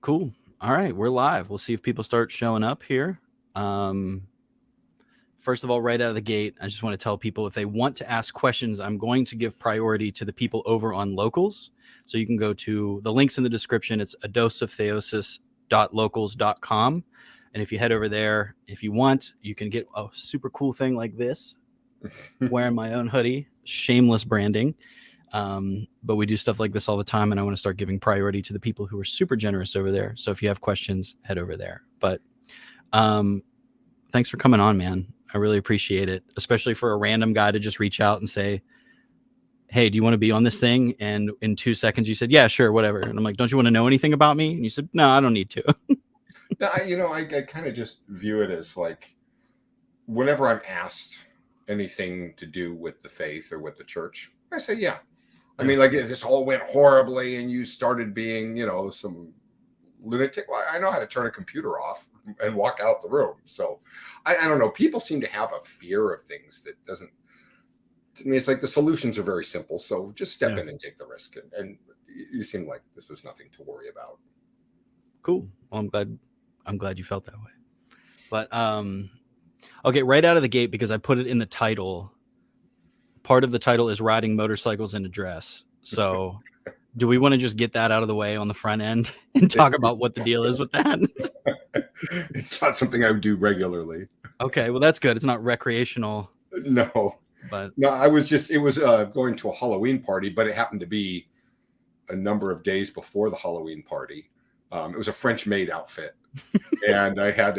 Cool. All right, we're live. We'll see if people start showing up here. First of all, right out of the gate, I just want to tell people if they want to ask questions, I'm going to give priority to the people over on Locals. So you can go to the links in the description. It's adoseoftheosis.locals.com. And if you head over there, if you want, you can get a super cool thing like this. Wearing my own hoodie, shameless branding. But we do stuff like this all the time, and I want to start giving priority to the people who are super generous over there. So if you have questions, head over there. But thanks for coming on, man. I really appreciate it, especially for a random guy to just reach out and say, hey, do you want to be on this thing? And in 2 seconds, you said, yeah, sure, whatever. And I'm like, don't you want to know anything about me? And you said, no, I don't need to. I kind of just view it as like, whenever I'm asked anything to do with the faith or with the church, I say, yeah. I mean, like, if this all went horribly and you started being, some lunatic, well, I know how to turn a computer off and walk out the room. So I don't know. People seem to have a fear of things that doesn't, to me, it's like the solutions are very simple. So just step in and take the risk. And you seem like this was nothing to worry about. Cool. Well, I'm glad you felt that way. But okay, right out of the gate, because I put it in the title, part of the title is Riding Motorcycles in a Dress. So do we want to just get that out of the way on the front end and talk about what the deal is with that? It's not something I would do regularly. Okay, well, that's good. It's not recreational. No. But no, it was going to a Halloween party, but it happened to be a number of days before the Halloween party. It was a French maid outfit. And I had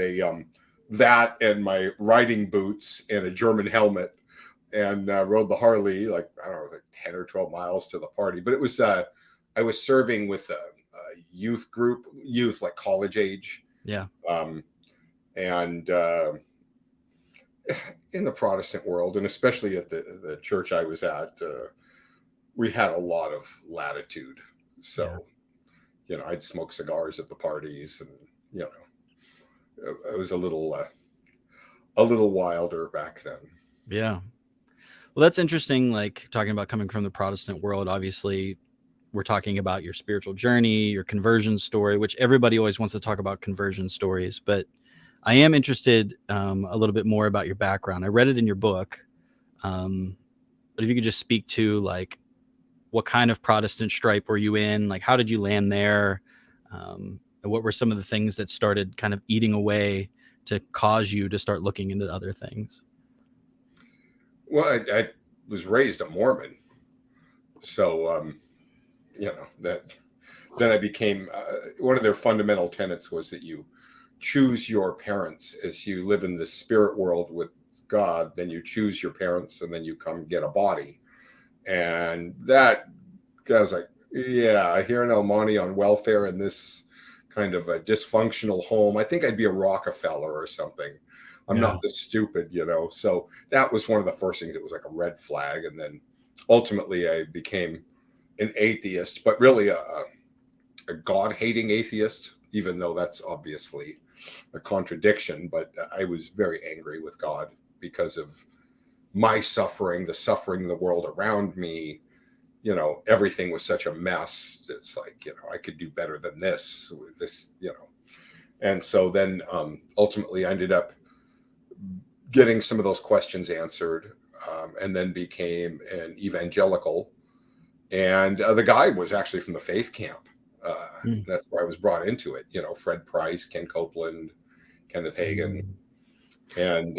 that and my riding boots and a German helmet, and rode the Harley, like, I don't know, like 10 or 12 miles to the party. But it was, I was serving with a youth group, like college age. Yeah. And in the Protestant world, and especially at the church I was at, we had a lot of latitude. So, I'd smoke cigars at the parties, and, it was a little wilder back then. Yeah. Well, that's interesting. Like, talking about coming from the Protestant world, obviously we're talking about your spiritual journey, your conversion story, which everybody always wants to talk about conversion stories. But I am interested a little bit more about your background. I read it in your book. But if you could just speak to, like, what kind of Protestant stripe were you in? Like, how did you land there? And what were some of the things that started kind of eating away to cause you to start looking into other things? Well, I was raised a Mormon, so that then I became one of their fundamental tenets was that you choose your parents as you live in the spirit world with God. Then you choose your parents, and then you come get a body. And that, I was like, yeah, here in El Monte on welfare in this kind of a dysfunctional home, I think I'd be a Rockefeller or something. I'm not this stupid, So that was one of the first things. It was like a red flag. And then ultimately I became an atheist, but really a God-hating atheist, even though that's obviously a contradiction. But I was very angry with God because of my suffering, the suffering of the world around me. Everything was such a mess. It's like, I could do better than this, And so then ultimately I ended up getting some of those questions answered, and then became an evangelical. And the guy was actually from the faith camp. That's where I was brought into it. Fred Price, Ken Copeland, Kenneth Hagin. And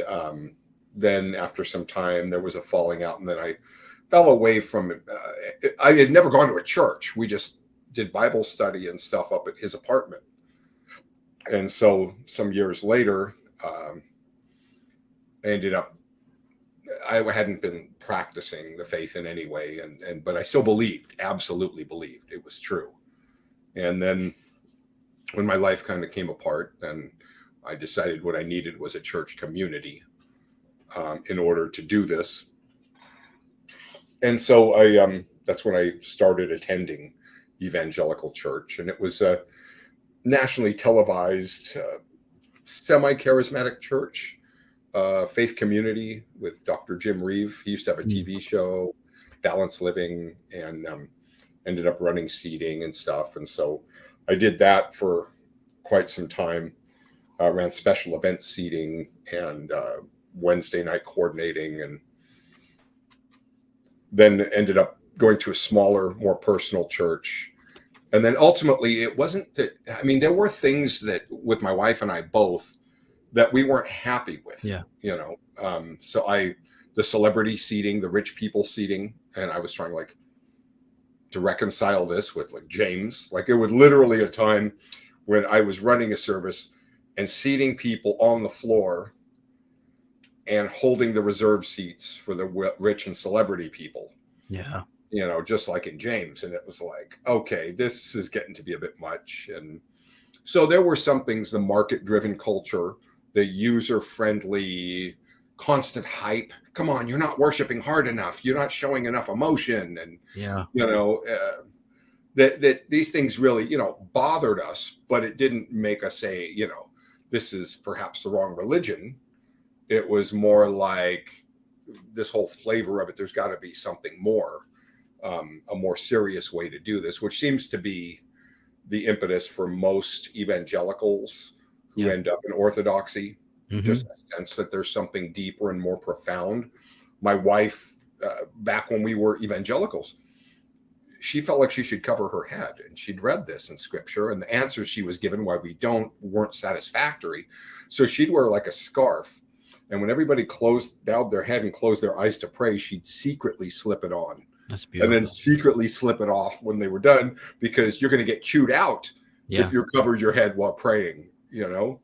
then after some time, there was a falling out. And then I fell away from it. I had never gone to a church. We just did Bible study and stuff up at his apartment. And so some years later, I ended up, I hadn't been practicing the faith in any way, but I still believed, absolutely believed it was true. And then when my life kind of came apart, then I decided what I needed was a church community in order to do this. And so that's when I started attending evangelical church, and it was a nationally televised, semi-charismatic church. Faith Community with Dr. Jim Reeve. He used to have a TV show, Balanced Living, and ended up running seating and stuff. And so I did that for quite some time. Ran special event seating and Wednesday night coordinating, and then ended up going to a smaller, more personal church. And then ultimately, it wasn't that, I mean, there were things that with my wife and I both that we weren't happy with, Yeah. you know. So the celebrity seating, the rich people seating, and I was trying like to reconcile this with like James. Like it would literally a time when I was running a service and seating people on the floor and holding the reserve seats for the rich and celebrity people. Yeah. You know, just like in James. And it was like, okay, this is getting to be a bit much. And so there were some things, the market-driven culture, the user-friendly, constant hype. Come on, you're not worshiping hard enough. You're not showing enough emotion. And, Yeah. you know, that these things really, you know, bothered us, but it didn't make us say, you know, this is perhaps the wrong religion. It was more like this whole flavor of it. There's got to be something more, a more serious way to do this, which seems to be the impetus for most evangelicals who end up in orthodoxy. Just a sense that there's something deeper and more profound. My wife, back when we were evangelicals, she felt like she should cover her head, and she'd read this in scripture, and the answers she was given why we weren't satisfactory. So she'd wear like a scarf, and when everybody bowed their head and closed their eyes to pray, she'd secretly slip it on. That's beautiful. And then secretly slip it off when they were done, because you're going to get chewed out if you covered your head while praying, you know?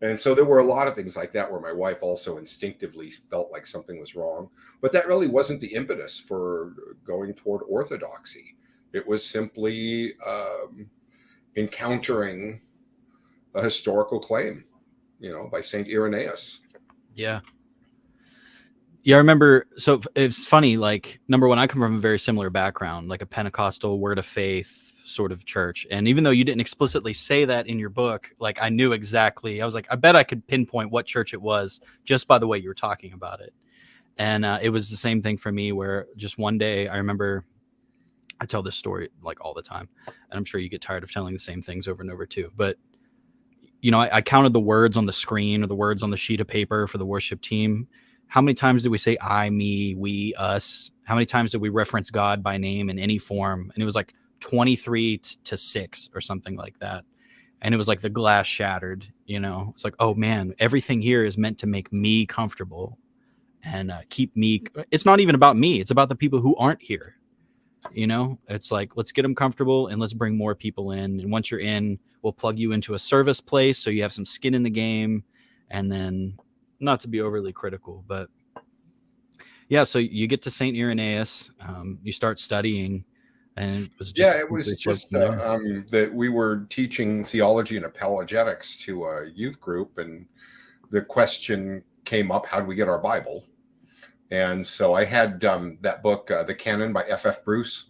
And so there were a lot of things like that where my wife also instinctively felt like something was wrong. But that really wasn't the impetus for going toward orthodoxy. It was simply encountering a historical claim, you know, by St. Irenaeus. Yeah. Yeah, I remember. So it's funny, like, number one, I come from a very similar background, like a Pentecostal word of faith sort of church. And even though you didn't explicitly say that in your book, like I knew exactly, I was like, I bet I could pinpoint what church it was just by the way you were talking about it. And it was the same thing for me, where just one day I remember, I tell this story like all the time, and I'm sure you get tired of telling the same things over and over too. But, you know, I counted the words on the screen or the words on the sheet of paper for the worship team. How many times did we say I, me, we, us? How many times did we reference God by name in any form? And it was like 23 to 6 or something like that. And it was like the glass shattered, you know. It's like, oh man, everything here is meant to make me comfortable and keep me. It's not even about me. It's about the people who aren't here. You know, it's like, let's get them comfortable and let's bring more people in. And once you're in, we'll plug you into a service place so you have some skin in the game. And then, not to be overly critical, but yeah, so you get to St. Irenaeus, you start studying, and it was just, that we were teaching theology and apologetics to a youth group, and the question came up, how do we get our Bible? And so I had that book, The Canon by F.F. Bruce,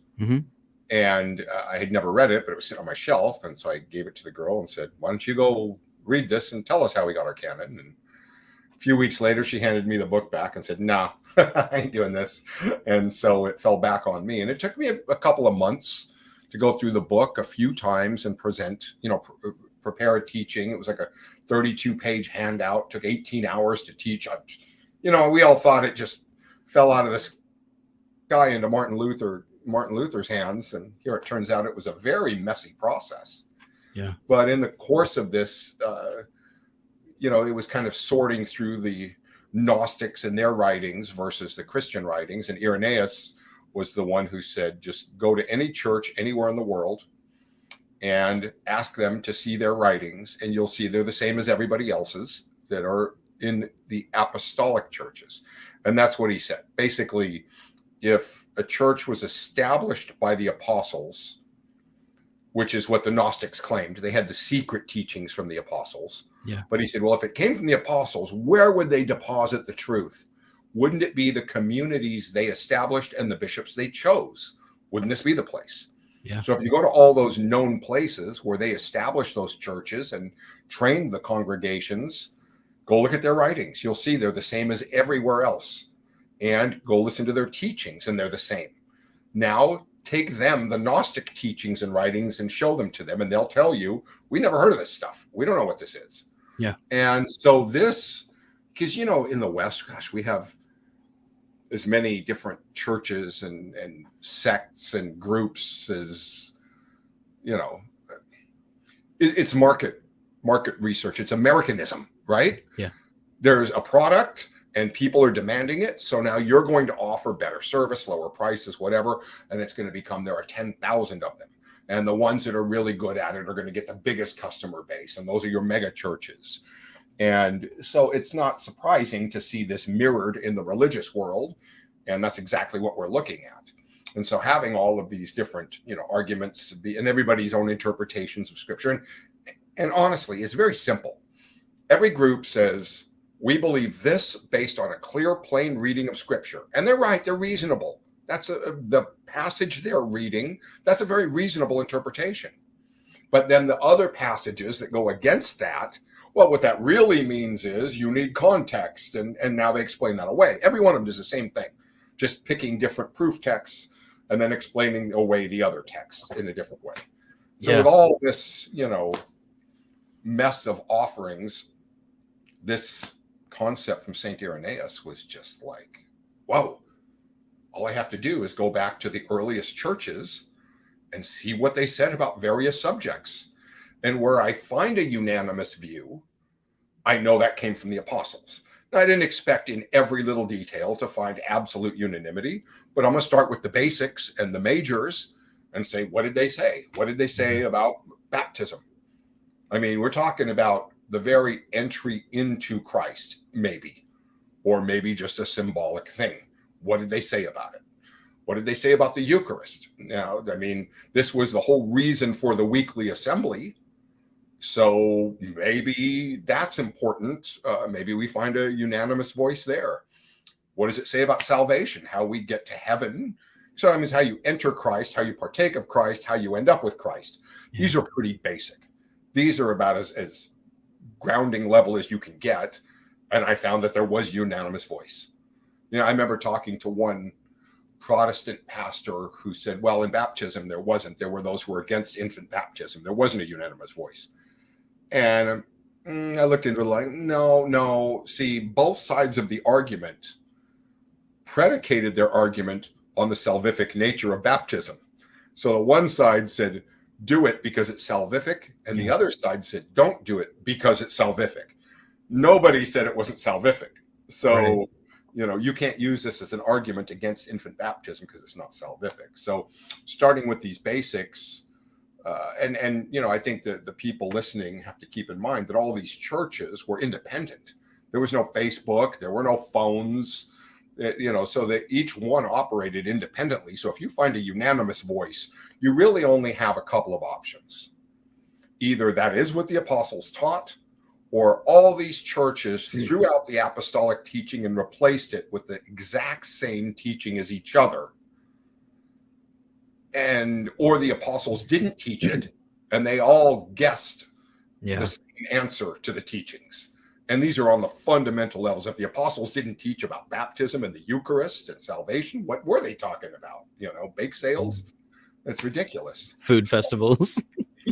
and I had never read it, but it was sitting on my shelf, and so I gave it to the girl and said, why don't you go read this and tell us how we got our canon? And a few weeks later, she handed me the book back and said, no, I ain't doing this. And so it fell back on me. And it took me a couple of months to go through the book a few times and present, you know, prepare a teaching. It was like a 32-page handout. It took 18 hours to teach. You know, we all thought it just fell out of the sky into Martin Luther's hands. And here it turns out it was a very messy process. Yeah. But in the course of this, you know, it was kind of sorting through the Gnostics and their writings versus the Christian writings. And Irenaeus was the one who said, just go to any church anywhere in the world and ask them to see their writings, and you'll see they're the same as everybody else's that are in the apostolic churches. And that's what he said. Basically, if a church was established by the apostles, which is what the Gnostics claimed, they had the secret teachings from the apostles. Yeah. But he said, well, if it came from the apostles, where would they deposit the truth? Wouldn't it be the communities they established and the bishops they chose? Wouldn't this be the place? Yeah. So if you go to all those known places where they established those churches and trained the congregations, go look at their writings. You'll see they're the same as everywhere else. And go listen to their teachings, and they're the same. Now take them, the Gnostic teachings and writings, and show them to them, and they'll tell you, we never heard of this stuff. We don't know what this is. Yeah. And so this, because, you know, in the West, gosh, we have as many different churches and sects and groups as, you know, it's market research. It's Americanism, right? Yeah. There's a product and people are demanding it. So now you're going to offer better service, lower prices, whatever. And it's going to become, there are 10,000 of them. And the ones that are really good at it are going to get the biggest customer base. And those are your mega churches. And so it's not surprising to see this mirrored in the religious world. And that's exactly what we're looking at. And so having all of these different, you know, arguments and everybody's own interpretations of scripture. And honestly, it's very simple. Every group says, we believe this based on a clear, plain reading of scripture. And they're right. They're reasonable. That's the passage they're reading. That's a very reasonable interpretation. But then the other passages that go against that, well, what that really means is you need context. And now they explain that away. Every one of them does the same thing, just picking different proof texts and then explaining away the other text in a different way. So with all this, you know, mess of offerings, this concept from St. Irenaeus was just like, whoa, all I have to do is go back to the earliest churches and see what they said about various subjects. And where I find a unanimous view, I know that came from the apostles. Now, I didn't expect in every little detail to find absolute unanimity, but I'm going to start with the basics and the majors and say, what did they say? What did they say about baptism? I mean, we're talking about the very entry into Christ, maybe, or maybe just a symbolic thing. What did they say about it? What did they say about the Eucharist? Now, I mean, this was the whole reason for the weekly assembly. So maybe that's important. Maybe we find a unanimous voice there. What does it say about salvation? How we get to heaven? So that means how you enter Christ, how you partake of Christ, how you end up with Christ. Yeah. These are pretty basic. These are about as grounding level as you can get. And I found that there was unanimous voice. You know, I remember talking to one Protestant pastor who said, well, in baptism, there wasn't. There were those who were against infant baptism. There wasn't a unanimous voice. And I looked into it like, no. See, both sides of the argument predicated their argument on the salvific nature of baptism. So the one side said, do it because it's salvific. And the other side said, don't do it because it's salvific. Nobody said it wasn't salvific. So, right. You know, you can't use this as an argument against infant baptism because it's not salvific. So starting with these basics, and you know, I think that the people listening have to keep in mind that all these churches were independent. There was no Facebook, there were no phones, you know, so that each one operated independently. So if you find a unanimous voice, you really only have a couple of options. Either that is what the apostles taught, or all these churches threw out the apostolic teaching and replaced it with the exact same teaching as each other. Or the apostles didn't teach it, and they all guessed the same answer to the teachings. And these are on the fundamental levels. If the apostles didn't teach about baptism and the Eucharist and salvation, what were they talking about? You know, bake sales? That's ridiculous. Food festivals.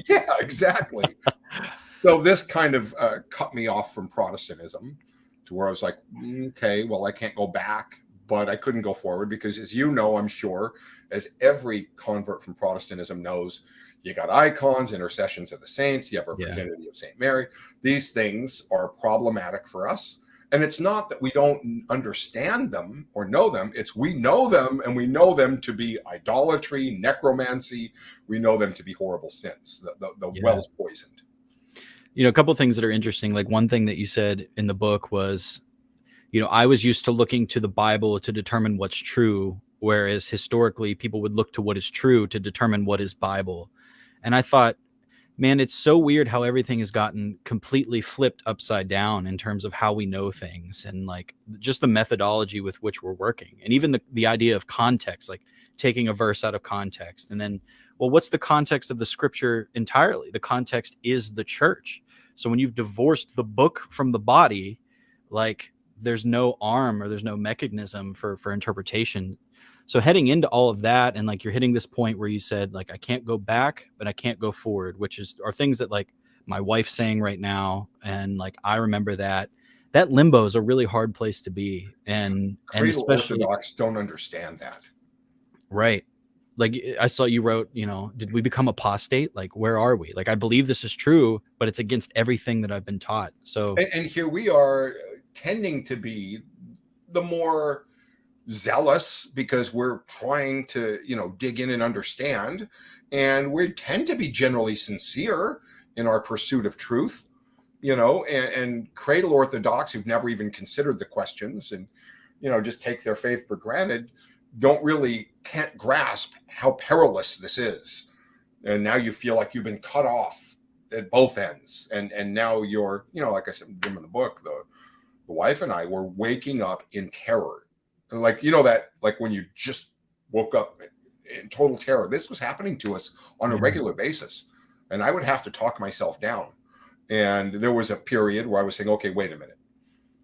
Yeah, exactly. So this kind of cut me off from Protestantism to where I was like, okay, well, I can't go back, but I couldn't go forward because, as you know, I'm sure, as every convert from Protestantism knows, you got icons, intercessions of the saints, you have a virginity of St. Mary. These things are problematic for us. And it's not that we don't understand them or know them. It's we know them, and we know them to be idolatry, necromancy. We know them to be horrible sins. The well's poisoned. You know, a couple of things that are interesting. Like one thing that you said in the book was, you know, I was used to looking to the Bible to determine what's true, whereas historically people would look to what is true to determine what is Bible. And I thought, man, it's so weird how everything has gotten completely flipped upside down in terms of how we know things and like just the methodology with which we're working. And even the idea of context, like taking a verse out of context. And then, well, what's the context of the scripture entirely? The context is the church. So when you've divorced the book from the body, like there's no arm or there's no mechanism for interpretation. So heading into all of that, and like you're hitting this point where you said like I can't go back, but I can't go forward, which are things that like my wife's saying right now, and like I remember that limbo is a really hard place to be, and Cradle especially Orthodox don't understand that. right. Like I saw you wrote, did we become apostate? Like where are we? Like I believe this is true, but it's against everything that I've been taught. So And here we are tending to be the more zealous because we're trying to, dig in and understand. And we tend to be generally sincere in our pursuit of truth, and cradle Orthodox who've never even considered the questions and, just take their faith for granted, can't grasp how perilous this is. And now you feel like you've been cut off at both ends. And now you're, like I said in the book, the wife and I were waking up in terror. Like, that, like when you just woke up in total terror. This was happening to us on a regular basis. And I would have to talk myself down. And there was a period where I was saying, okay, wait a minute.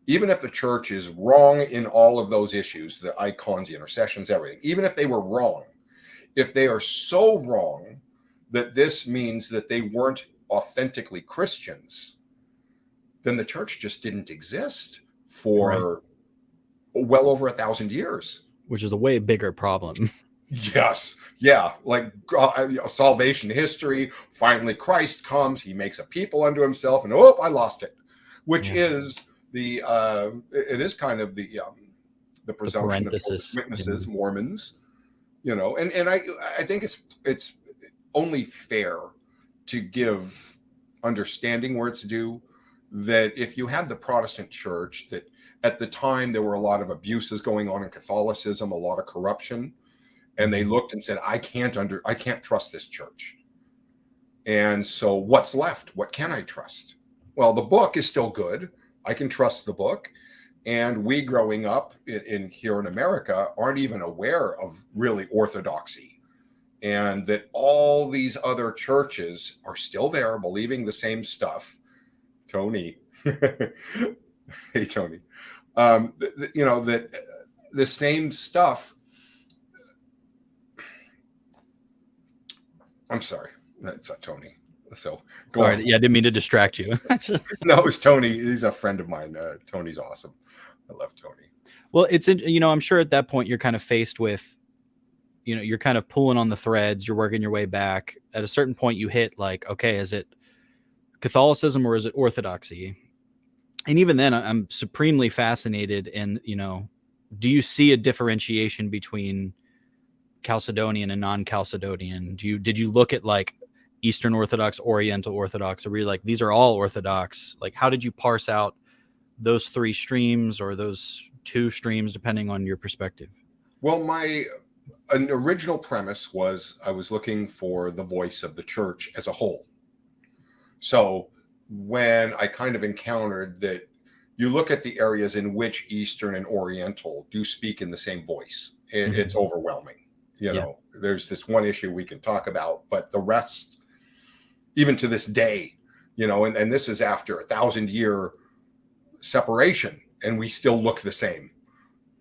Even if the church is wrong in all of those issues, the icons, the intercessions, everything, even if they were wrong, if they are so wrong that this means that they weren't authentically Christians, then the church just didn't exist for well over 1,000 years. Which is a way bigger problem. Yes. Yeah. Like salvation history. Finally, Christ comes. He makes a people unto himself. And I lost it. Which is it is kind of the presumption of witnesses, Mormons, and I think it's only fair to give understanding where it's due, that if you had the Protestant church, that at the time there were a lot of abuses going on in Catholicism, a lot of corruption, and they looked and said, I can't trust this church. And so what's left? What can I trust? Well, the book is still good. I can trust the book. And we growing up here in America aren't even aware of really orthodoxy, and that all these other churches are still there believing the same stuff. Tony. Hey, Tony. That the same stuff. I'm sorry. That's not Tony. So go on. Yeah, I didn't mean to distract you. No, it's Tony. He's a friend of mine. Tony's awesome. I love Tony. Well, it's, I'm sure at that point you're kind of faced with, you're kind of pulling on the threads, you're working your way back. At a certain point you hit like, okay, is it Catholicism or is it orthodoxy? And even then I'm supremely fascinated in, do you see a differentiation between Chalcedonian and non-Chalcedonian? Did you look at like Eastern Orthodox, Oriental Orthodox, or were you like, these are all Orthodox? Like, how did you parse out those three streams or those two streams, depending on your perspective? Well, an original premise was I was looking for the voice of the church as a whole. So when I kind of encountered that you look at the areas in which Eastern and Oriental do speak in the same voice, it's overwhelming. There's this one issue we can talk about, but the rest, even to this day, and this is after 1,000-year separation, and we still look the same.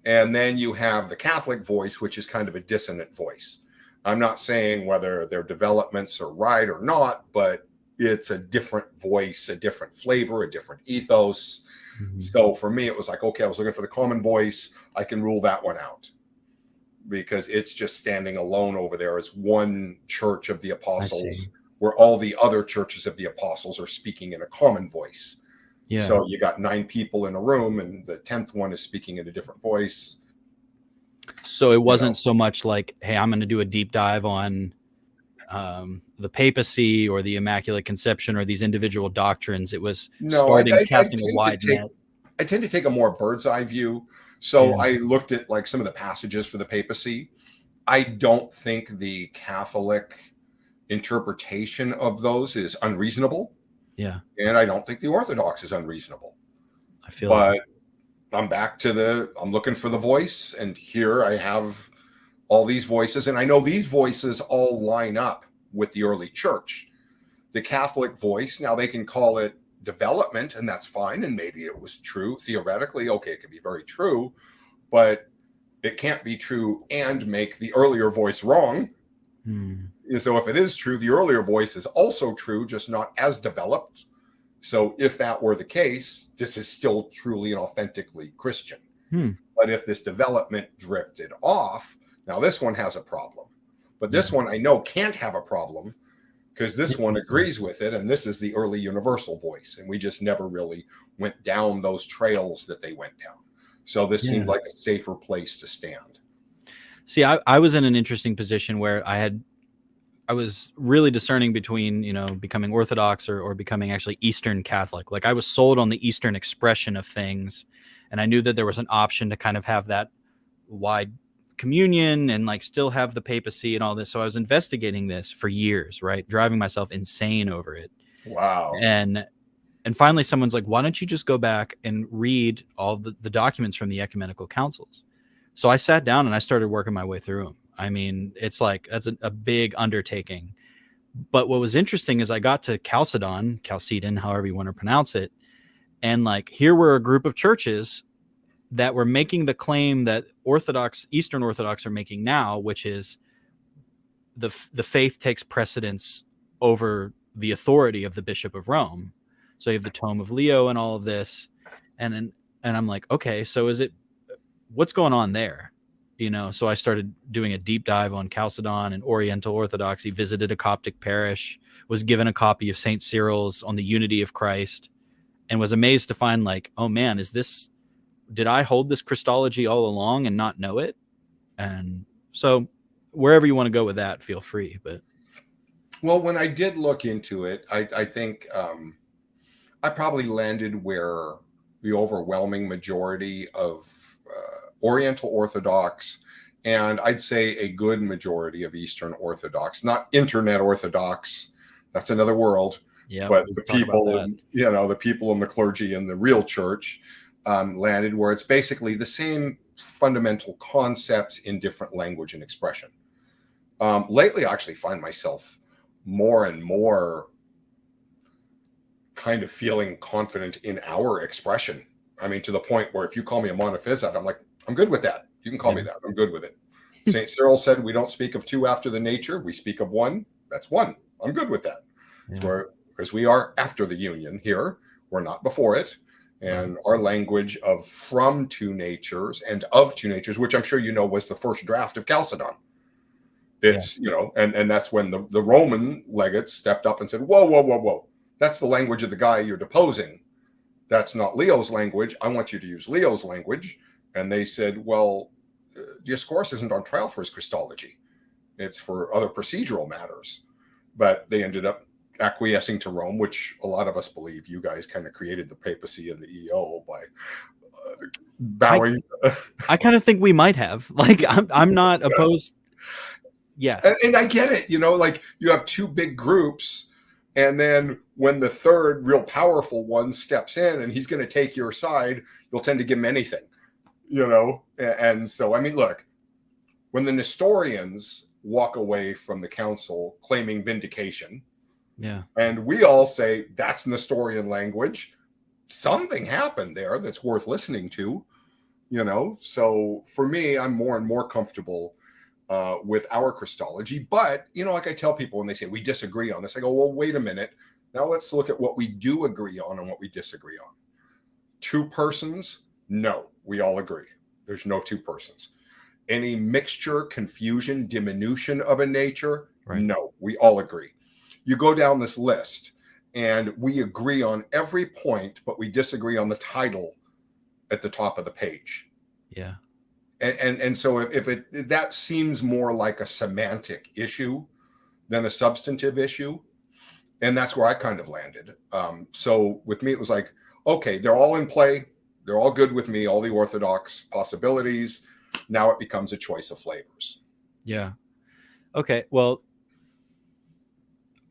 And then you have the Catholic voice, which is kind of a dissonant voice. I'm not saying whether their developments are right or not, but it's a different voice, a different flavor, a different ethos. So for me, it was like, okay, I was looking for the common voice. I can rule that one out, because it's just standing alone over there as one church of the apostles, where all the other churches of the apostles are speaking in a common voice. Yeah. So you got 9 people in a room, and the 10th one is speaking in a different voice. So it wasn't so much like, hey, I'm going to do a deep dive on the papacy or the Immaculate Conception or these individual doctrines. It was casting a wide net. I tend to take a more bird's eye view. So I looked at like some of the passages for the papacy. I don't think the Catholic interpretation of those is unreasonable. Yeah. And I don't think the Orthodox is unreasonable. But I'm back to I'm looking for the voice, and here I have all these voices, and I know these voices all line up with the early church. The Catholic voice, now they can call it development, and that's fine, and maybe it was true theoretically. Okay, it could be very true, but It can't be true and make the earlier voice wrong. So if it is true, the earlier voice is also true, just not as developed. So if that were the case, this is still truly and authentically Christian. But if this development drifted off, now this one has a problem. But this one I know can't have a problem, because this one agrees with it, and this is the early universal voice. And we just never really went down those trails that they went down. So this seemed like a safer place to stand. See, I was in an interesting position where I was really discerning between, becoming Orthodox or becoming actually Eastern Catholic. Like, I was sold on the Eastern expression of things, and I knew that there was an option to kind of have that wide communion and like still have the papacy and all this. So I was investigating this for years, right? Driving myself insane over it. Wow. And finally someone's like, why don't you just go back and read all the documents from the ecumenical councils? So I sat down and I started working my way through them. I mean, it's like, that's a big undertaking. But what was interesting is I got to Chalcedon, however you want to pronounce it. And like, here were a group of churches that were making the claim that Eastern Orthodox are making now, which is the faith takes precedence over the authority of the Bishop of Rome. So you have the Tome of Leo and all of this. And I'm like, okay, so what's going on there? So I started doing a deep dive on Chalcedon and Oriental Orthodoxy, visited a Coptic parish, was given a copy of St. Cyril's on the unity of Christ, and was amazed to find like, oh man, did I hold this Christology all along and not know it? And so wherever you want to go with that, feel free. But well, when I did look into it, I think I probably landed where the overwhelming majority of Oriental Orthodox, and I'd say a good majority of Eastern Orthodox, not Internet Orthodox, that's another world, but the people, the people in the clergy and the real church landed where it's basically the same fundamental concepts in different language and expression. Lately, I actually find myself more and more kind of feeling confident in our expression. I mean, to the point where if you call me a monophysite, I'm like, I'm good with that. You can call me that. I'm good with it. St. Cyril said we don't speak of two after the nature. We speak of one. That's one. I'm good with that. Because we are after the union here. We're not before it. And our language of from two natures and of two natures, which I'm sure was the first draft of Chalcedon. It's, and that's when the Roman legates stepped up and said, whoa. That's the language of the guy you're deposing. That's not Leo's language. I want you to use Leo's language. And they said, well, Dioscorus isn't on trial for his Christology. It's for other procedural matters. But they ended up acquiescing to Rome, which a lot of us believe you guys kind of created the papacy and the EO by bowing. I kind of think we might have. Like, I'm not opposed. Yeah. And I get it. Like you have two big groups. And then when the third real powerful one steps in and he's going to take your side, you'll tend to give him anything, And so, I mean, look, when the Nestorians walk away from the council claiming vindication, and we all say that's Nestorian language, something happened there that's worth listening to, So for me, I'm more and more comfortable with our Christology. But, like I tell people when they say we disagree on this, I go, well, wait a minute. Now let's look at what we do agree on and what we disagree on. Two persons? No, we all agree. There's no two persons. Any mixture, confusion, diminution of a nature? Right. No, we all agree. You go down this list and we agree on every point, but we disagree on the title at the top of the page. Yeah. And so if that seems more like a semantic issue than a substantive issue, and that's where I kind of landed. So with me, it was like, okay, they're all in play. They're all good with me, all the Orthodox possibilities. Now it becomes a choice of flavors. Yeah. Okay. Well,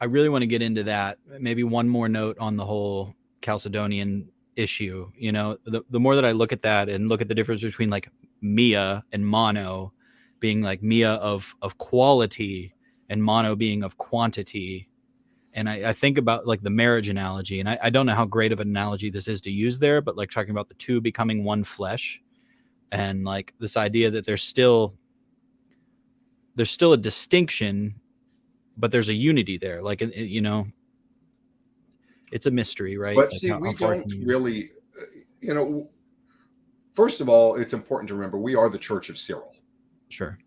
I really want to get into that. Maybe one more note on the whole Chalcedonian issue. The more that I look at that and look at the difference between like mia and mono being like mia of quality and mono being of quantity. And I think about like the marriage analogy, and I don't know how great of an analogy this is to use there, but like talking about the two becoming one flesh. and like this idea that there's still a distinction, but there's a unity there. Like, you know, it's a mystery, right? But Like see, how we far don't can you? really, you know, first of all, it's important to remember we are the Church of Cyril. Sure.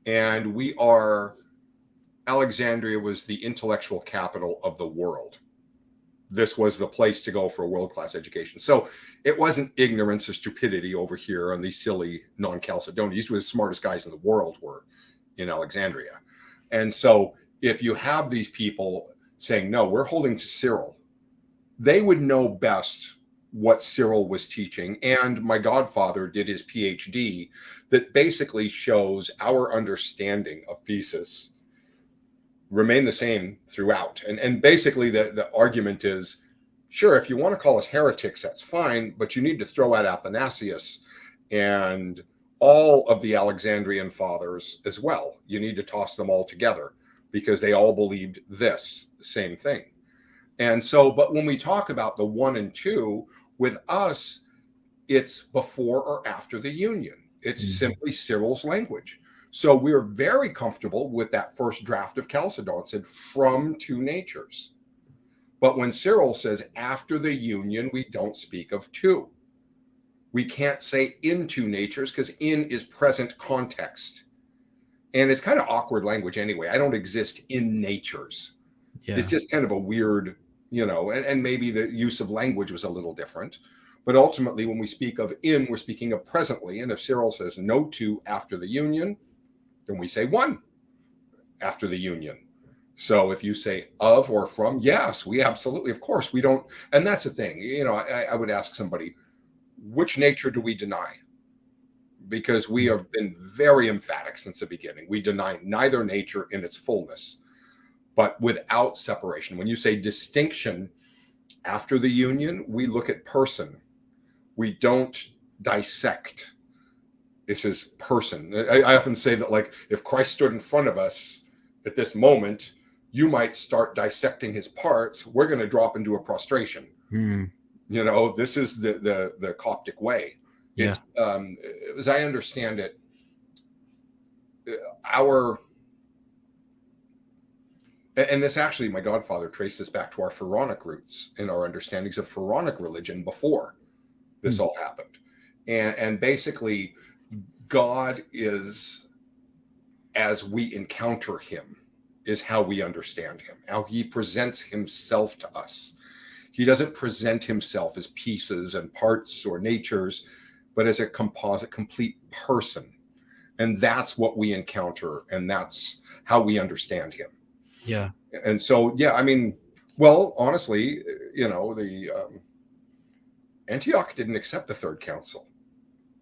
And we are, Alexandria was the intellectual capital of the world. This was the place to go for a world-class education. So it wasn't ignorance or stupidity over here on these silly non-Chalcedonians. These were the smartest guys in the world were in Alexandria. And so if you have these people saying, no, we're holding to Cyril, they would know best what Cyril was teaching. And my godfather did his PhD that basically shows our understanding of thesis remain the same throughout. And basically the argument is, sure, if you want to call us heretics, that's fine, but you need to throw out Athanasius and all of the Alexandrian fathers as well. You need to toss them all together because they all believed this same thing. And so, but when we talk about the 1 and 2, with us, it's before or after the union. It's simply Cyril's language. So we're very comfortable with that first draft of Chalcedon, said from two natures. But when Cyril says after the union, we don't speak of two. We can't say in two natures because in is present context. And it's kind of awkward language anyway. I don't exist in natures. Yeah. It's just kind of a weird, you know, and maybe the use of language was a little different. But ultimately, when we speak of in, we're speaking of presently. And if Cyril says no two after the union, then we say one after the union. So if you say of or from, yes, we absolutely, of course, we don't. And that's the thing, you know, I would ask somebody, which nature do we deny? Because we have been very emphatic since the beginning. We deny neither nature in its fullness, but without separation. When you say distinction after the union, we look at person. We don't dissect. This is person. I often say that, like, if Christ stood in front of us at this moment, you might start dissecting his parts. We're going to drop into a prostration. You know, this is the Coptic way. Yeah. It's, as I understand it, and this actually, my godfather traced this back to our Pharaonic roots and our understandings of Pharaonic religion before this all happened. And basically, God is, as we encounter him, is how we understand him, how he presents himself to us. He doesn't present himself as pieces and parts or natures, but as a composite, complete person. And that's what we encounter, and that's how we understand him. Yeah. And so, yeah, I mean, well, honestly, you know, the Antioch didn't accept the Third Council.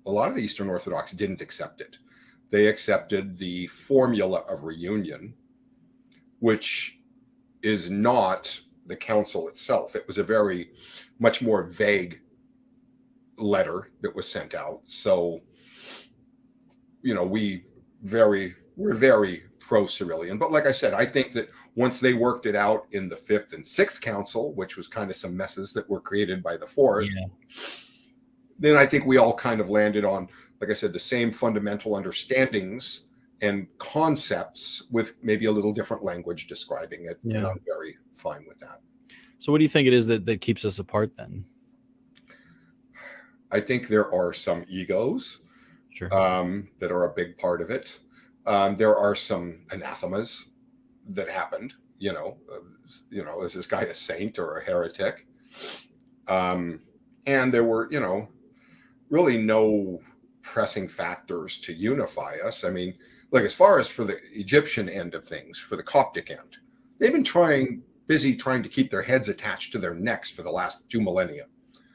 A lot of the Eastern Orthodox didn't accept it. They accepted the formula of reunion, which is not the council itself. It was a very much more vague letter that was sent out. So, you know, we're very pro-Cyrilian. But like I said, I think that once they worked it out in the 5th and 6th council, which was kind of some messes that were created by the 4th, then I think we all kind of landed on, like I said, the same fundamental understandings and concepts with maybe a little different language describing it. Yeah. And I'm very fine with that. So what do you think it is that keeps us apart then? I think there are some egos that are a big part of it. There are some anathemas that happened, you know, is this guy a saint or a heretic? And there were, you know, really no pressing factors to unify us. I mean, like, as far as for the Egyptian end of things, for the Coptic end, they've been busy trying to keep their heads attached to their necks for the last 2 millennia.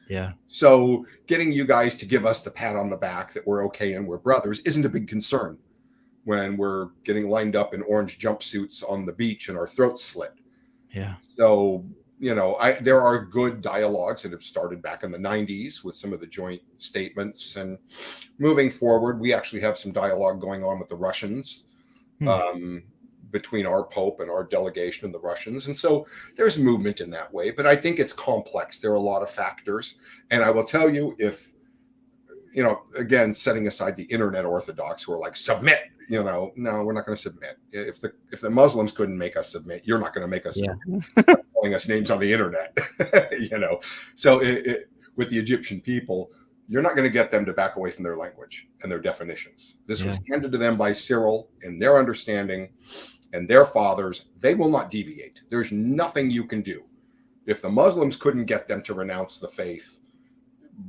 Yeah. So getting you guys to give us the pat on the back that we're okay and we're brothers isn't a big concern when we're getting lined up in orange jumpsuits on the beach and our throats slit. Yeah. So, you know, there are good dialogues that have started back in the 90s with some of the joint statements, and moving forward, we actually have some dialogue going on with the Russians, between our Pope and our delegation and the Russians. And so there's movement in that way, but I think it's complex. There are a lot of factors. And I will tell you, if again, setting aside the internet orthodox who are like, submit, no, we're not going to submit. If the Muslims couldn't make us submit, you're not going to make us submit. Calling us names on the internet, So with the Egyptian people, you're not going to get them to back away from their language and their definitions. This was handed to them by Cyril in their understanding and their fathers. They will not deviate. There's nothing you can do. If the Muslims couldn't get them to renounce the faith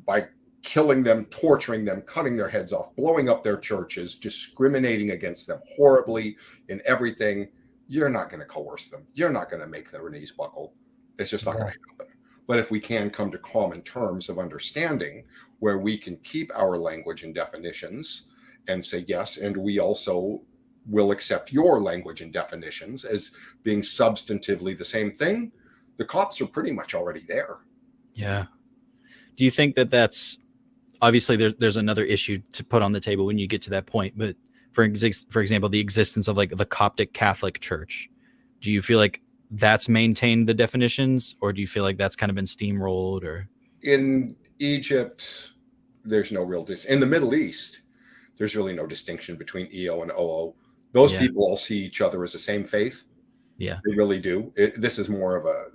by killing them, torturing them, cutting their heads off, blowing up their churches, discriminating against them horribly in everything, you're not going to coerce them. You're not going to make their knees buckle. It's just not going to happen. But if we can come to common terms of understanding where we can keep our language and definitions and say, yes, and we also will accept your language and definitions as being substantively the same thing, the Copts are pretty much already there. Yeah. Do you think that that's obviously there's another issue to put on the table when you get to that point, but for example, the existence of like the Coptic Catholic Church, do you feel like that's maintained the definitions, or do you feel like that's kind of been steamrolled? Or in Egypt, there's no real in the Middle East, there's really no distinction between EO and OO. Those people all see each other as the same faith. Yeah, they really do. This is more of a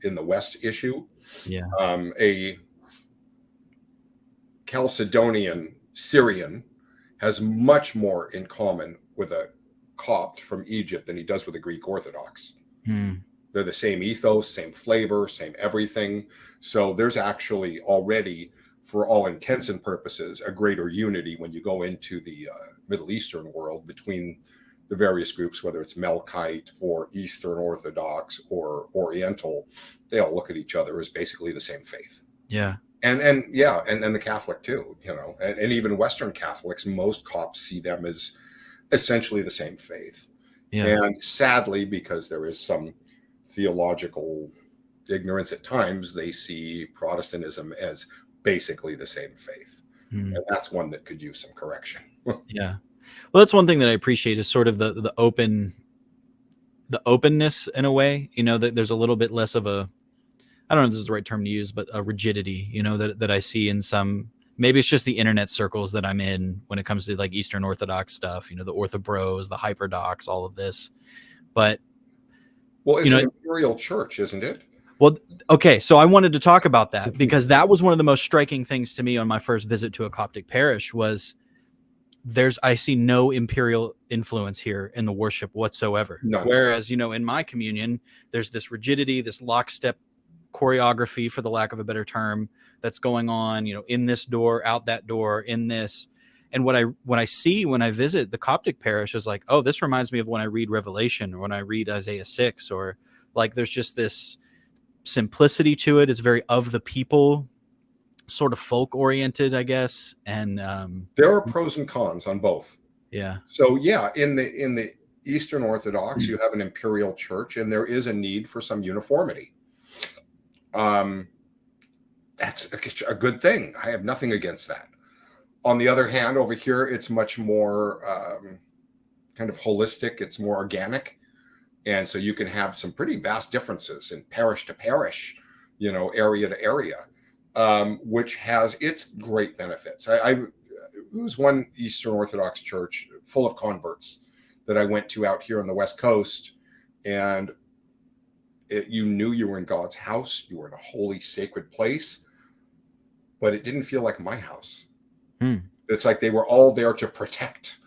in the West issue. Yeah, a Chalcedonian Syrian has much more in common with a Copt from Egypt than he does with a Greek Orthodox. They're the same ethos, same flavor, same everything. So there's actually already, for all intents and purposes, a greater unity when you go into the Middle Eastern world between the various groups, whether it's Melkite or Eastern Orthodox or Oriental. They all look at each other as basically the same faith. Yeah. And the Catholic too, and even Western Catholics, most Copts see them as essentially the same faith. Yeah. And sadly, because there is some theological ignorance at times, they see Protestantism as basically the same faith. And that's one that could use some correction. Yeah. Well, that's one thing that I appreciate is sort of the openness in a way, that there's a little bit less of a, I don't know if this is the right term to use, but a rigidity, that I see in some, maybe it's just the internet circles that I'm in when it comes to like Eastern Orthodox stuff, the Orthobros, the Hyperdox, all of this. But well, it's an imperial church, isn't it? Well, okay. So I wanted to talk about that because that was one of the most striking things to me on my first visit to a Coptic parish was I see no imperial influence here in the worship whatsoever. None. Whereas, in my communion, there's this rigidity, this lockstep choreography, for the lack of a better term, that's going on, in this door, out that door, in this. And what I see when I visit the Coptic parish is like, oh, this reminds me of when I read Revelation or when I read Isaiah 6, or like there's just this simplicity to it. It's very of the people, sort of folk oriented, I guess. And there are pros and cons on both. Yeah. So in the Eastern Orthodox, you have an imperial church, and there is a need for some uniformity. That's a good thing. I have nothing against that. On the other hand, over here, it's much more kind of holistic. It's more organic. And so you can have some pretty vast differences in parish to parish, area to area, which has its great benefits. It was one Eastern Orthodox church full of converts that I went to out here on the West Coast, and you knew you were in God's house. You were in a holy, sacred place, but it didn't feel like my house. It's like they were all there to protect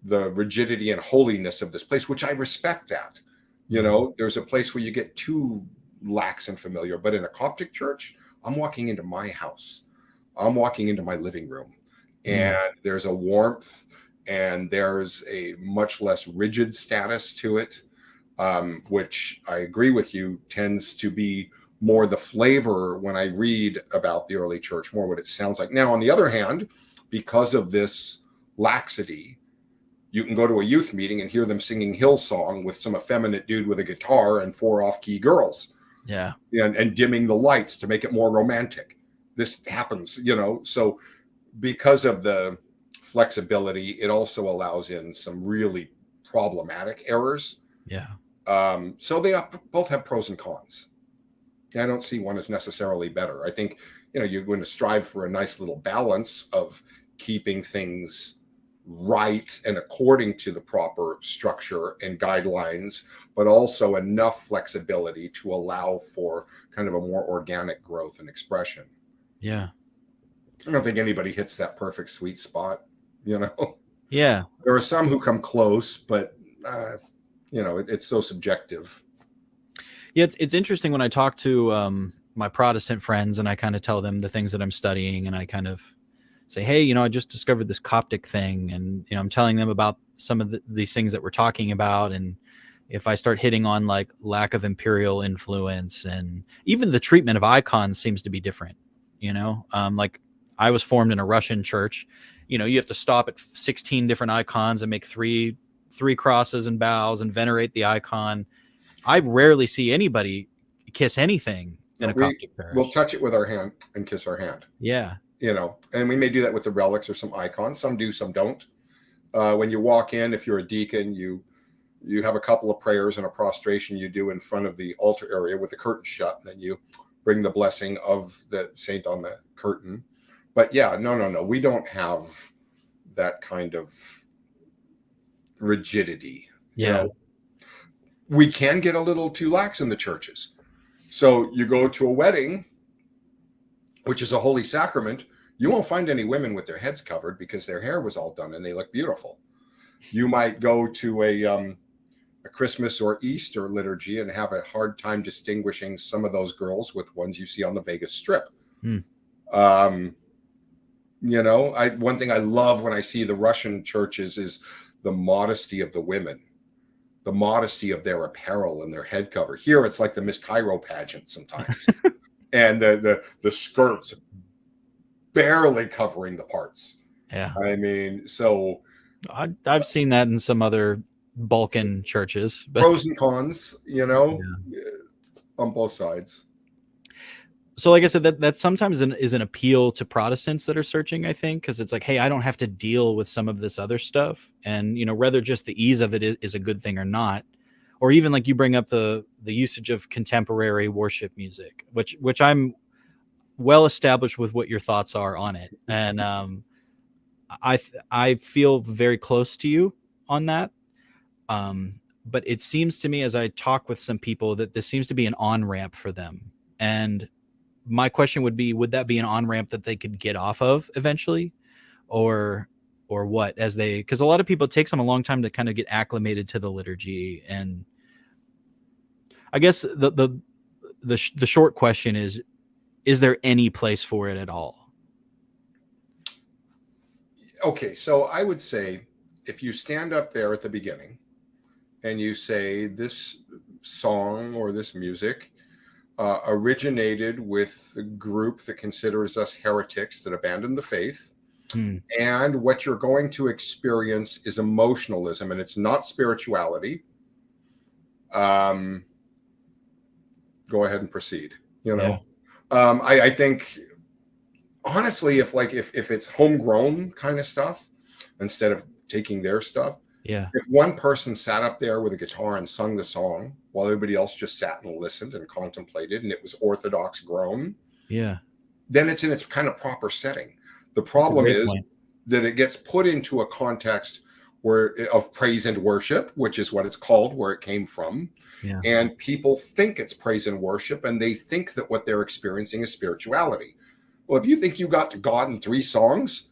the rigidity and holiness of this place, which I respect that. There's a place where you get too lax and familiar, but in a Coptic church, I'm walking into my house. I'm walking into my living room, and there's a warmth and there's a much less rigid status to it, which I agree with you tends to be more the flavor when I read about the early church, more what it sounds like. Now, on the other hand, because of this laxity, you can go to a youth meeting and hear them singing Hillsong with some effeminate dude with a guitar and 4 off-key girls. Yeah. And dimming the lights to make it more romantic. This happens, so because of the flexibility, it also allows in some really problematic errors. Yeah. So they both have pros and cons. I don't see one as necessarily better. I think, you're going to strive for a nice little balance of keeping things right and according to the proper structure and guidelines, but also enough flexibility to allow for kind of a more organic growth and expression. Yeah. I don't think anybody hits that perfect sweet spot, Yeah. There are some who come close, but, it's so subjective. Yeah, it's interesting when I talk to my Protestant friends and I kind of tell them the things that I'm studying, and I kind of say, hey, I just discovered this Coptic thing, and I'm telling them about some of these things that we're talking about, and if I start hitting on like lack of imperial influence, and even the treatment of icons seems to be different, like I was formed in a Russian church, you have to stop at 16 different icons and make three crosses and bows and venerate the icon. I rarely see anybody kiss anything in a Coptic parish. We'll touch it with our hand and kiss our hand. Yeah. And we may do that with the relics or some icons. Some do, some don't. When you walk in, if you're a deacon, you have a couple of prayers and a prostration you do in front of the altar area with the curtain shut, and then you bring the blessing of the saint on the curtain. But yeah, no. We don't have that kind of rigidity. Yeah. We can get a little too lax in the churches. So you go to a wedding, which is a holy sacrament, you won't find any women with their heads covered because their hair was all done and they look beautiful. You might go to a Christmas or Easter liturgy and have a hard time distinguishing some of those girls with ones you see on the Vegas Strip. One thing I love when I see the Russian churches is the modesty of the women, the modesty of their apparel and their head cover. Here, it's like the Miss Cairo pageant sometimes, and the skirts barely covering the parts. Yeah. I mean, so I've seen that in some other Balkan churches. But pros and cons, on both sides. So like I said, that sometimes is an appeal to Protestants that are searching, I think, because it's like, hey, I don't have to deal with some of this other stuff. And, whether just the ease of it is a good thing or not, or even like you bring up the usage of contemporary worship music, which I'm well established with what your thoughts are on it. And I feel very close to you on that. But it seems to me, as I talk with some people, that this seems to be an on-ramp for them. And my question would be, would that be an on-ramp that they could get off of eventually, or what, because a lot of people, it takes them a long time to kind of get acclimated to the liturgy. And I guess the short question is there any place for it at all? Okay, so I would say if you stand up there at the beginning and you say this song or this music originated with a group that considers us heretics that abandon the faith, and what you're going to experience is emotionalism, and it's not spirituality, go ahead and proceed. I think honestly, if it's homegrown kind of stuff instead of taking their stuff, if one person sat up there with a guitar and sung the song while everybody else just sat and listened and contemplated, and it was orthodox grown, then it's in its kind of proper setting. The problem is that it gets put into a context of praise and worship, which is what it's called, where it came from. And people think it's praise and worship, and they think that what they're experiencing is spirituality. Well, if you think you got to God in 3 songs,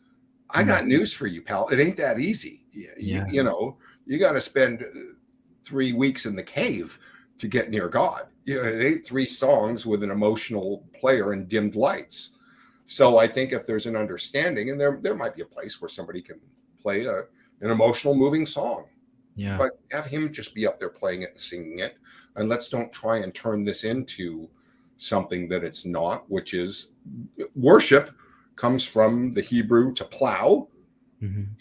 I got news for you, pal. It ain't that easy. You got to spend 3 weeks in the cave to get near God. It ain't 3 songs with an emotional player and dimmed lights. So I think if there's an understanding, and there might be a place where somebody can play an emotional, moving song, but have him just be up there playing it and singing it. And let's don't try and turn this into something that it's not, which is worship comes from the Hebrew to plow,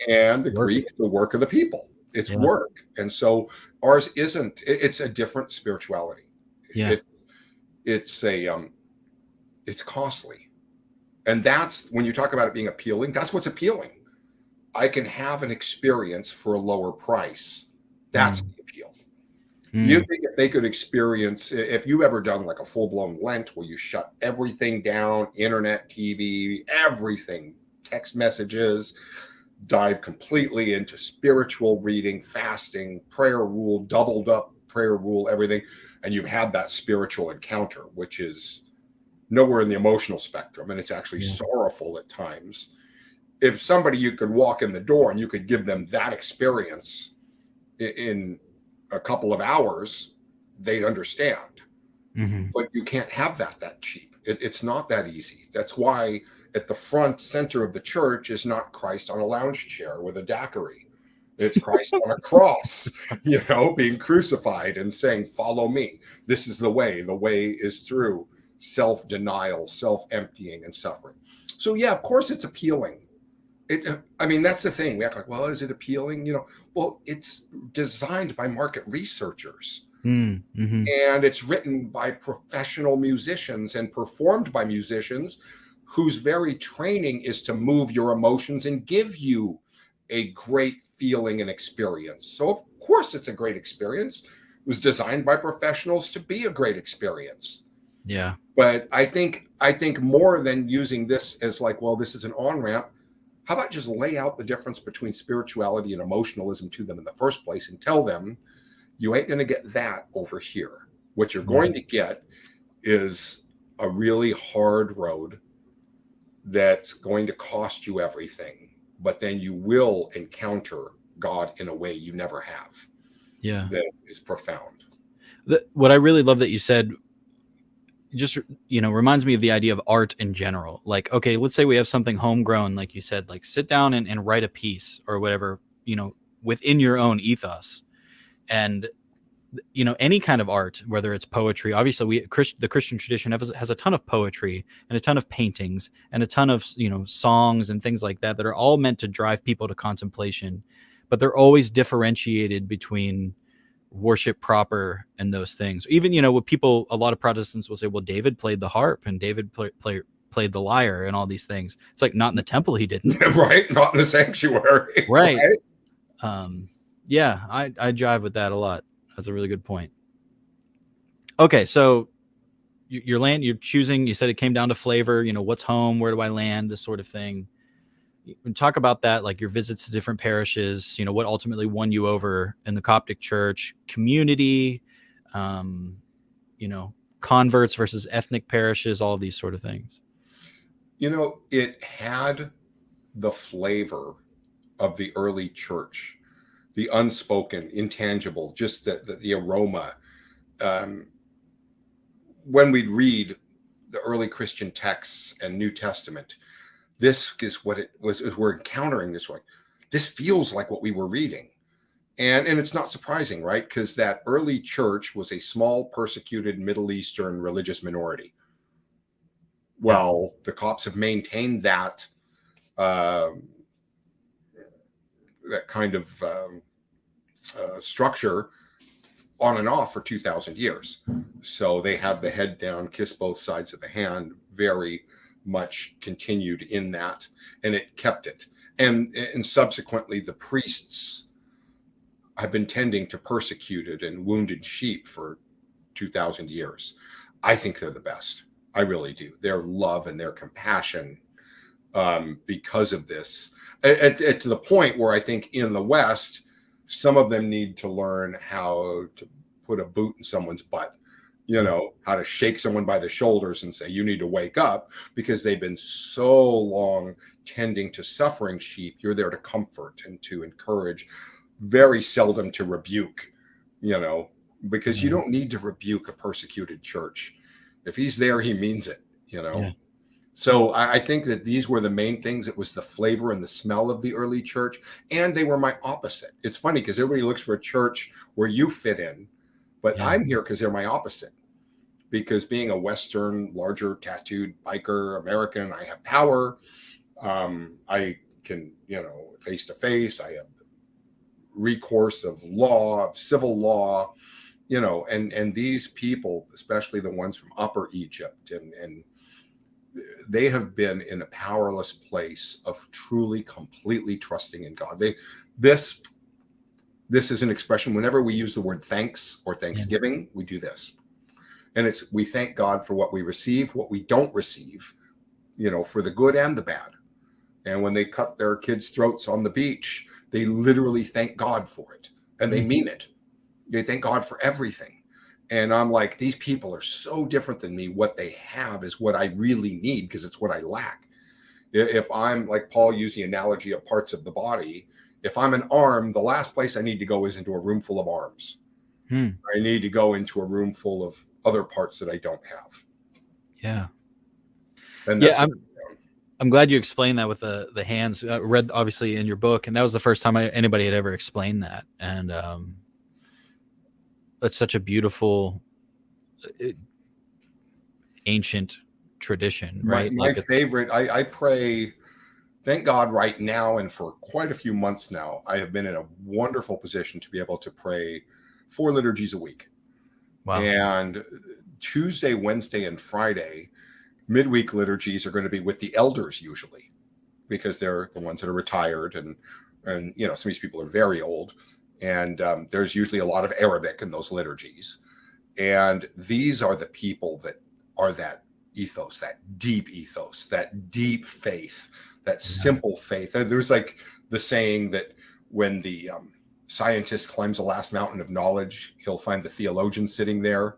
and the Greek, the work of the people. It's work. And so ours isn't, it's a different spirituality. It's costly. And that's when you talk about it being appealing, that's what's appealing. I can have an experience for a lower price. That's the appeal. You think if they could experience, if you've ever done like a full-blown Lent where you shut everything down, internet, TV, everything, text messages, dive completely into spiritual reading, fasting, prayer rule, doubled up prayer rule, everything, and you've had that spiritual encounter, which is nowhere in the emotional spectrum, and it's actually sorrowful at times. If somebody, you could walk in the door and you could give them that experience in a couple of hours, they'd understand. But you can't have that cheap. It's not that easy. That's why at the front center of the church is not Christ on a lounge chair with a daiquiri. It's Christ on a cross, being crucified and saying, follow me. This is the way. The way is through self-denial, self-emptying, and suffering. So yeah, of course it's appealing. That's the thing. We act like, well, is it appealing? Well, it's designed by market researchers. And it's written by professional musicians and performed by musicians whose very training is to move your emotions and give you a great feeling and experience. So of course it's a great experience. It was designed by professionals to be a great experience. Yeah. But I think more than using this as like, well, this is an on-ramp, how about just lay out the difference between spirituality and emotionalism to them in the first place and tell them, you ain't going to get that over here. What you're going to get is a really hard road that's going to cost you everything, but then you will encounter God in a way you never have. Yeah. That is profound. What I really love that you said just, reminds me of the idea of art in general. Like, okay, let's say we have something homegrown, like you said, like sit down and write a piece or whatever, within your own ethos. And, any kind of art, whether it's poetry, obviously the Christian tradition has a ton of poetry and a ton of paintings and a ton of, songs and things like that are all meant to drive people to contemplation, but they're always differentiated between worship proper and those things. Even, what a lot of Protestants will say, well, David played the harp and David played the lyre and all these things. It's like, not in the temple, he didn't. Right. Not in the sanctuary. Right. Yeah, I jive with that a lot. That's a really good point. Okay, so you're choosing, you said it came down to flavor, what's home, where do I land, this sort of thing. Talk about that, like your visits to different parishes, what ultimately won you over in the Coptic church, community, converts versus ethnic parishes, all of these sort of things. It had the flavor of the early church, the unspoken, intangible, just the aroma. When we'd read the early Christian texts and New Testament, this is what it was. As we're encountering this, like, this feels like what we were reading. And it's not surprising, right? Because that early church was a small, persecuted Middle Eastern religious minority. Well, the Copts have maintained that kind of structure on and off for 2,000 years. So they have the head down, kiss both sides of the hand, very much continued in that, and it kept it. And subsequently, the priests have been tending to persecuted and wounded sheep for 2,000 years. I think they're the best. I really do. Their love and their compassion, because of this, to the point where I think in the West, some of them need to learn how to put a boot in someone's butt, how to shake someone by the shoulders and say, you need to wake up, because they've been so long tending to suffering sheep. You're there to comfort and to encourage, very seldom to rebuke, because you don't need to rebuke a persecuted church. If he's there, he means it, Yeah. So I think that these were the main things. It was the flavor and the smell of the early church, and they were my opposite. It's funny because everybody looks for a church where you fit in, but I'm here because they're my opposite. Because being a Western, larger, tattooed biker American, I have power. I can, face to face. I have recourse of law, of civil law, and these people, especially the ones from Upper Egypt, and they have been in a powerless place of truly, completely trusting in God. This is an expression. Whenever we use the word thanks or Yeah. thanksgiving, we do this. And it's, we thank God for what we receive, what we don't receive, you know, for the good and the bad. And when they cut their kids' throats on the beach, they literally thank God for it. And they mean it. They thank God for everything. And I'm like, these people are so different than me. What they have is what I really need, because it's what I lack. If I'm, like Paul used the analogy of parts of the body, if I'm an arm, the last place I need to go is into a room full of arms. I need to go into a room full of other parts that I don't have. Yeah. And that's I'm glad you explained that with the hands. I read obviously in your book, and that was the first time anybody had ever explained that. And that's such a beautiful ancient tradition, right? My favorite. I pray, thank God right now, and for quite a few months now, I have been in a wonderful position to be able to pray 4 liturgies a week. Wow. And Tuesday, Wednesday, and Friday, midweek liturgies are going to be with the elders usually, because they're the ones that are retired, and you know, some of these people are very old, and there's usually a lot of Arabic in those liturgies. And these are the people that are that ethos, that deep faith, that simple faith. There's like the saying that when the scientist climbs the last mountain of knowledge, he'll find the theologian sitting there.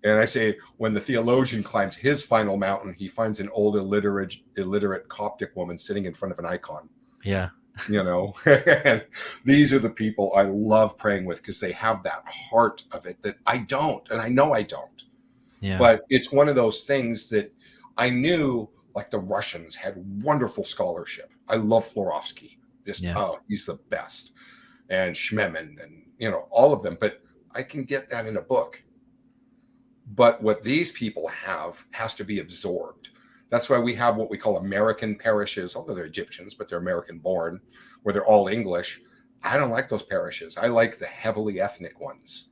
And I say, when the theologian climbs his final mountain, he finds an old illiterate Coptic woman sitting in front of an icon. Yeah. You know, and these are the people I love praying with, because they have that heart of it that I don't, and I know I don't. Yeah. But it's one of those things that I knew, like the Russians had wonderful scholarship. I love Florovsky. He's the best. And Schmemann, and, you know, all of them. But I can get that in a book. But what these people have has to be absorbed. That's why we have what we call American parishes, although they're Egyptians, but they're American born, where they're all English. I don't like those parishes. I like the heavily ethnic ones,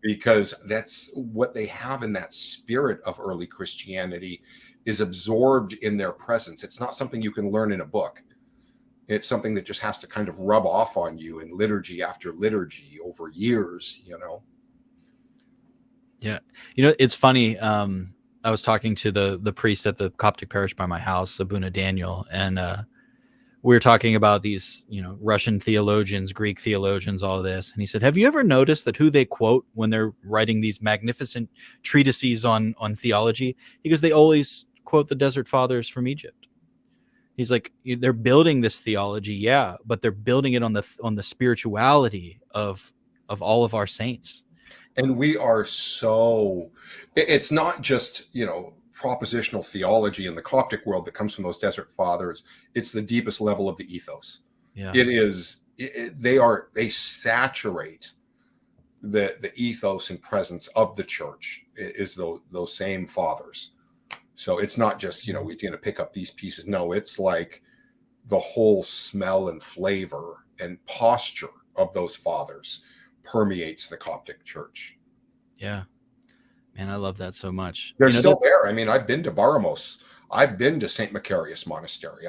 because that's what they have in that spirit of early Christianity is absorbed in their presence. It's not something you can learn in a book. It's something that just has to kind of rub off on you in liturgy after liturgy over years, you know? Yeah. You know, it's funny. I was talking to the priest at the Coptic parish by my house, Abuna Daniel, and we were talking about these, you know, Russian theologians, Greek theologians, all of this. And he said, have you ever noticed that who they quote when they're writing these magnificent treatises on theology? Because they always quote the Desert Fathers from Egypt. He's like, they're building this theology, yeah, but they're building it on the spirituality of all of our saints. And we are so, it's not just, you know, propositional theology in the Coptic world that comes from those Desert Fathers. It's the deepest level of the ethos. Yeah. It is, they saturate the ethos and presence of the church is those same fathers. So it's not just, you know, we're going to pick up these pieces. No, it's like the whole smell and flavor and posture of those fathers permeates the Coptic church. Yeah. Man, I love that so much. They're still there. I mean, I've been to Baramos. I've been to St. Macarius Monastery.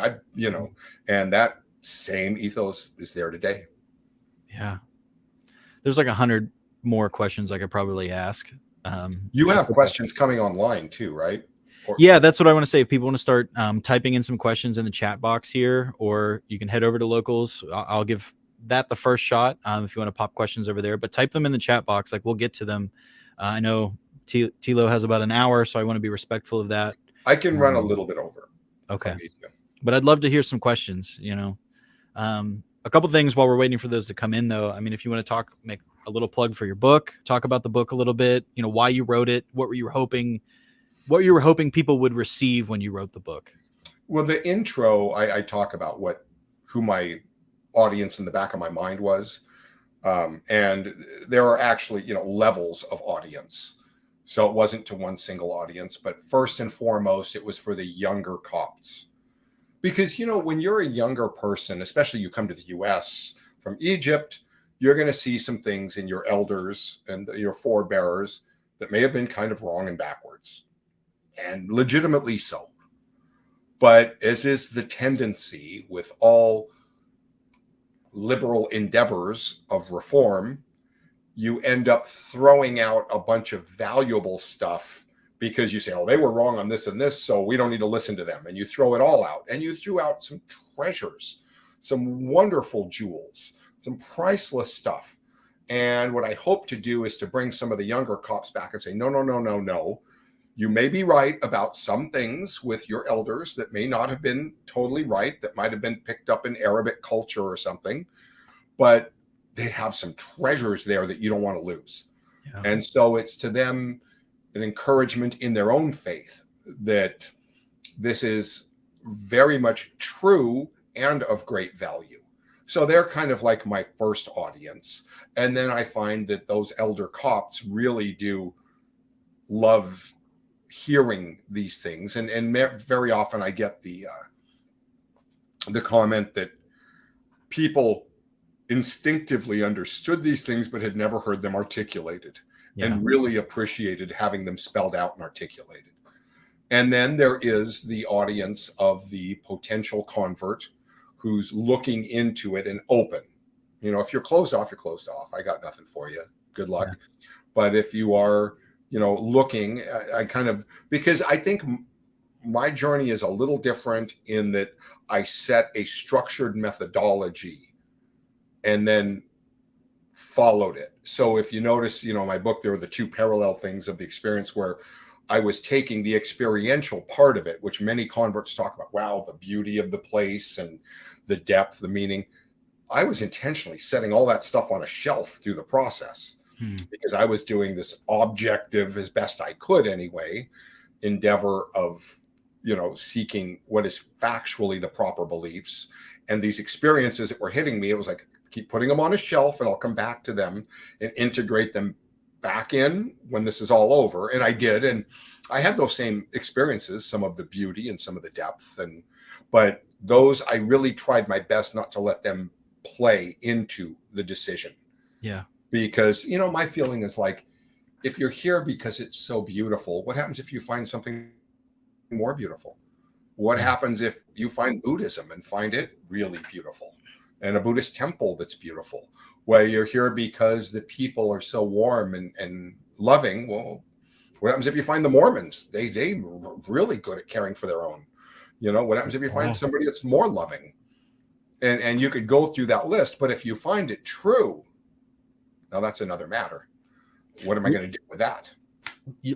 And that same ethos is there today. Yeah. There's like 100 more questions I could probably ask. You have questions coming online too, right? Yeah, that's what I want to say. If people want to start typing in some questions in the chat box here, or you can head over to Locals. I'll give that the first shot if you want to pop questions over there. But type them in the chat box. Like, we'll get to them. I know Thilo has about an hour, so I want to be respectful of that. I can run a little bit over. Okay. But I'd love to hear some questions, you know. A couple things while we're waiting for those to come in, though. I mean, if you want to talk, make a little plug for your book, talk about the book a little bit, you know, why you wrote it, what you were hoping people would receive when you wrote the book. Well, the intro, I talk about who my audience in the back of my mind was. And there are actually, you know, levels of audience. So it wasn't to one single audience, but first and foremost, it was for the younger Copts. Because, you know, when you're a younger person, especially you come to the US from Egypt, you're going to see some things in your elders and your forebearers that may have been kind of wrong and backwards, and legitimately so. But as is the tendency with all liberal endeavors of reform, you end up throwing out a bunch of valuable stuff because you say, oh, they were wrong on this and this, so we don't need to listen to them. And you throw it all out. And you threw out some treasures, some wonderful jewels, some priceless stuff. And what I hope to do is to bring some of the younger cops back and say, no, no, no, no, no. You may be right about some things with your elders that may not have been totally right, that might have been picked up in Arabic culture or something, but they have some treasures there that you don't want to lose. Yeah. And so it's to them an encouragement in their own faith that this is very much true and of great value. So they're kind of like my first audience. And then I find that those elder Copts really do love hearing these things. And very often I get the comment that people instinctively understood these things but had never heard them articulated, and really appreciated having them spelled out and articulated. And then there is the audience of the potential convert who's looking into it and open. You know, if you're closed off, you're closed off. I got nothing for you. Good luck. But if you are, you know, looking, I kind of, because I think my journey is a little different in that I set a structured methodology and then followed it. So if you notice, you know, my book, there were the two parallel things of the experience where I was taking the experiential part of it, which many converts talk about. Wow, the beauty of the place and the depth, the meaning. I was intentionally setting all that stuff on a shelf through the process because I was doing this objective, as best I could anyway, endeavor of, you know, seeking what is factually the proper beliefs. And these experiences that were hitting me, it was like, keep putting them on a shelf and I'll come back to them and integrate them back in when this is all over. And I did. And I had those same experiences, some of the beauty and some of the depth. But those, I really tried my best not to let them play into the decision. Yeah. Because, you know, my feeling is like, if you're here because it's so beautiful, what happens if you find something more beautiful? What happens if you find Buddhism and find it really beautiful? And a Buddhist temple that's beautiful, where you're here because the people are so warm and loving. Well, what happens if you find the Mormons? They really good at caring for their own. You know, what happens if you find somebody that's more loving? And you could go through that list, but if you find it true, now that's another matter. What am I going to do with that?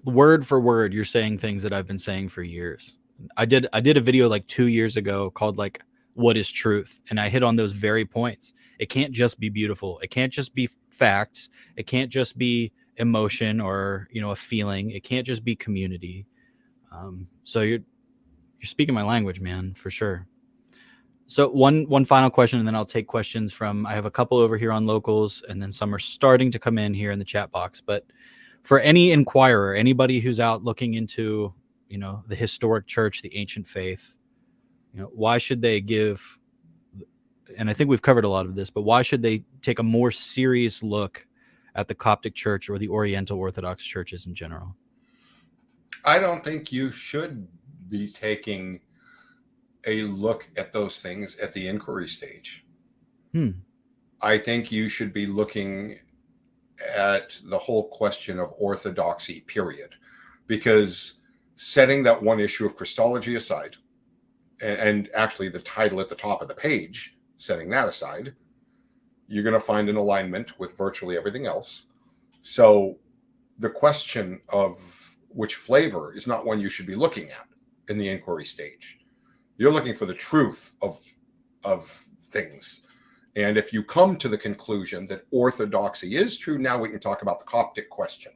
Word for word, you're saying things that I've been saying for years. I did a video like 2 years ago called like, what is truth? And I hit on those very points. It can't just be beautiful. It can't just be facts. It can't just be emotion or, you know, a feeling. It can't just be community. So you're speaking my language, man, for sure. So one final question, and then I'll take questions from, I have a couple over here on locals, and then some are starting to come in here in the chat box. But for any inquirer, anybody who's out looking into, you know, the historic church, the ancient faith, you know, why should they give, and I think we've covered a lot of this, but why should they take a more serious look at the Coptic church or the Oriental Orthodox churches in general? I don't think you should be taking a look at those things at the inquiry stage. I think you should be looking at the whole question of orthodoxy, period. Because setting that one issue of Christology aside, and actually the title at the top of the page, setting that aside, you're going to find an alignment with virtually everything else. So the question of which flavor is not one you should be looking at in the inquiry stage. You're looking for the truth of things. And if you come to the conclusion that orthodoxy is true, now we can talk about the Coptic question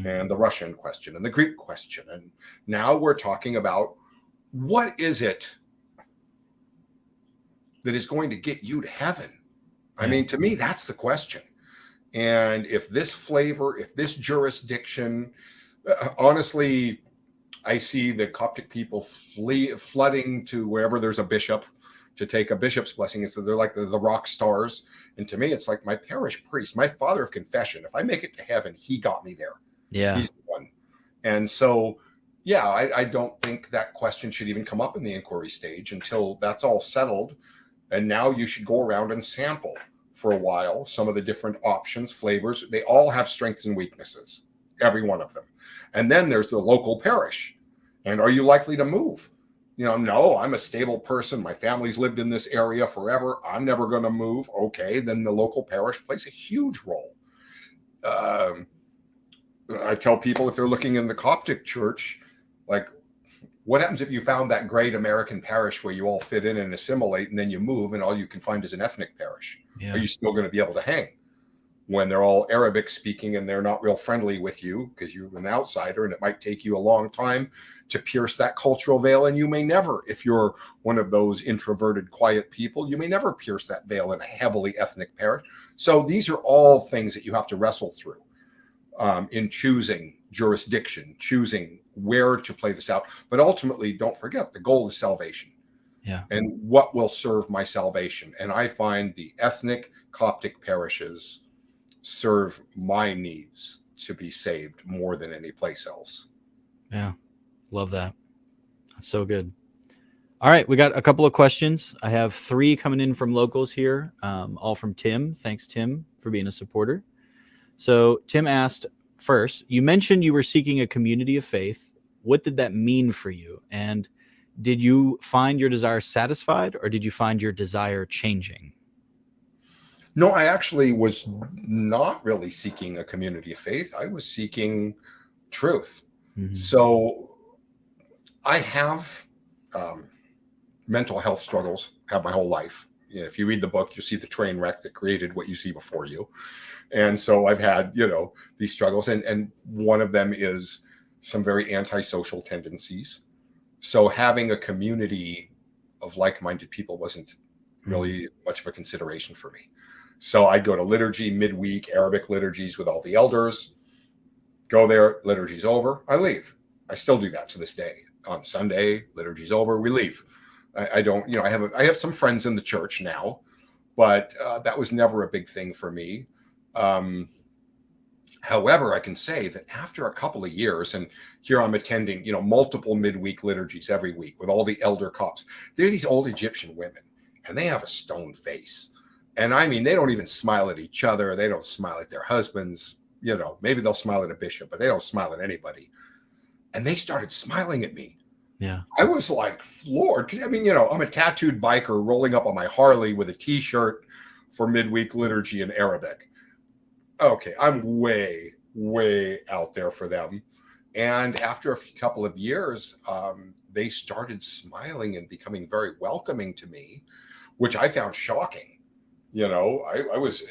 and the Russian question and the Greek question. And now we're talking about what is it that is going to get you to heaven? I mean, to me, that's the question. And if this flavor, if this jurisdiction, honestly, I see the Coptic people flooding to wherever there's a bishop to take a bishop's blessing. And so they're like the rock stars. And to me, it's like my parish priest, my father of confession. If I make it to heaven, he got me there. Yeah. He's the one. And so, yeah, I don't think that question should even come up in the inquiry stage until that's all settled. And now you should go around and sample for a while some of the different options, flavors. They all have strengths and weaknesses, every one of them. And then there's the local parish. And are you likely to move? No, I'm a stable person. My family's lived in this area forever. I'm never going to move. Okay, then the local parish plays a huge role. I tell people, if they're looking in the Coptic church, like, what happens if you found that great American parish where you all fit in and assimilate, and then you move and all you can find is an ethnic parish? Yeah. Are you still going to be able to hang when they're all Arabic speaking and they're not real friendly with you because you're an outsider, and it might take you a long time to pierce that cultural veil? And you may never, if you're one of those introverted, quiet people, you may never pierce that veil in a heavily ethnic parish. So these are all things that you have to wrestle through in choosing jurisdiction, choosing where to play this out. But ultimately, don't forget, the goal is salvation. Yeah. And what will serve my salvation? And I find the ethnic Coptic parishes serve my needs to be saved more than any place else. Yeah. Love that. That's so good. All right. We got a couple of questions. I have 3 coming in from locals here, all from Tim. Thanks, Tim, for being a supporter. So Tim asked, first, you mentioned you were seeking a community of faith. What did that mean for you? And did you find your desire satisfied, or did you find your desire changing? No, I actually was not really seeking a community of faith. I was seeking truth. Mm-hmm. So I have mental health struggles, have my whole life. If you read the book, you see the train wreck that created what you see before you. And so I've had, these struggles. And one of them is some very antisocial tendencies. So having a community of like-minded people wasn't really much of a consideration for me. So I'd go to liturgy midweek, Arabic liturgies with all the elders, go there, liturgy's over, I leave. I still do that to this day. On Sunday, liturgy's over, we leave. I don't, I have some friends in the church now, but that was never a big thing for me. However, I can say that after a couple of years, and here I'm attending, multiple midweek liturgies every week with all the elder cops. They're these old Egyptian women, and they have a stone face. And I mean, they don't even smile at each other. They don't smile at their husbands. Maybe they'll smile at a bishop, but they don't smile at anybody. And they started smiling at me. Yeah. I was like floored. I mean, I'm a tattooed biker rolling up on my Harley with a t-shirt for midweek liturgy in Arabic. Okay, I'm way, way out there for them. And after a couple of years, they started smiling and becoming very welcoming to me, which I found shocking. I was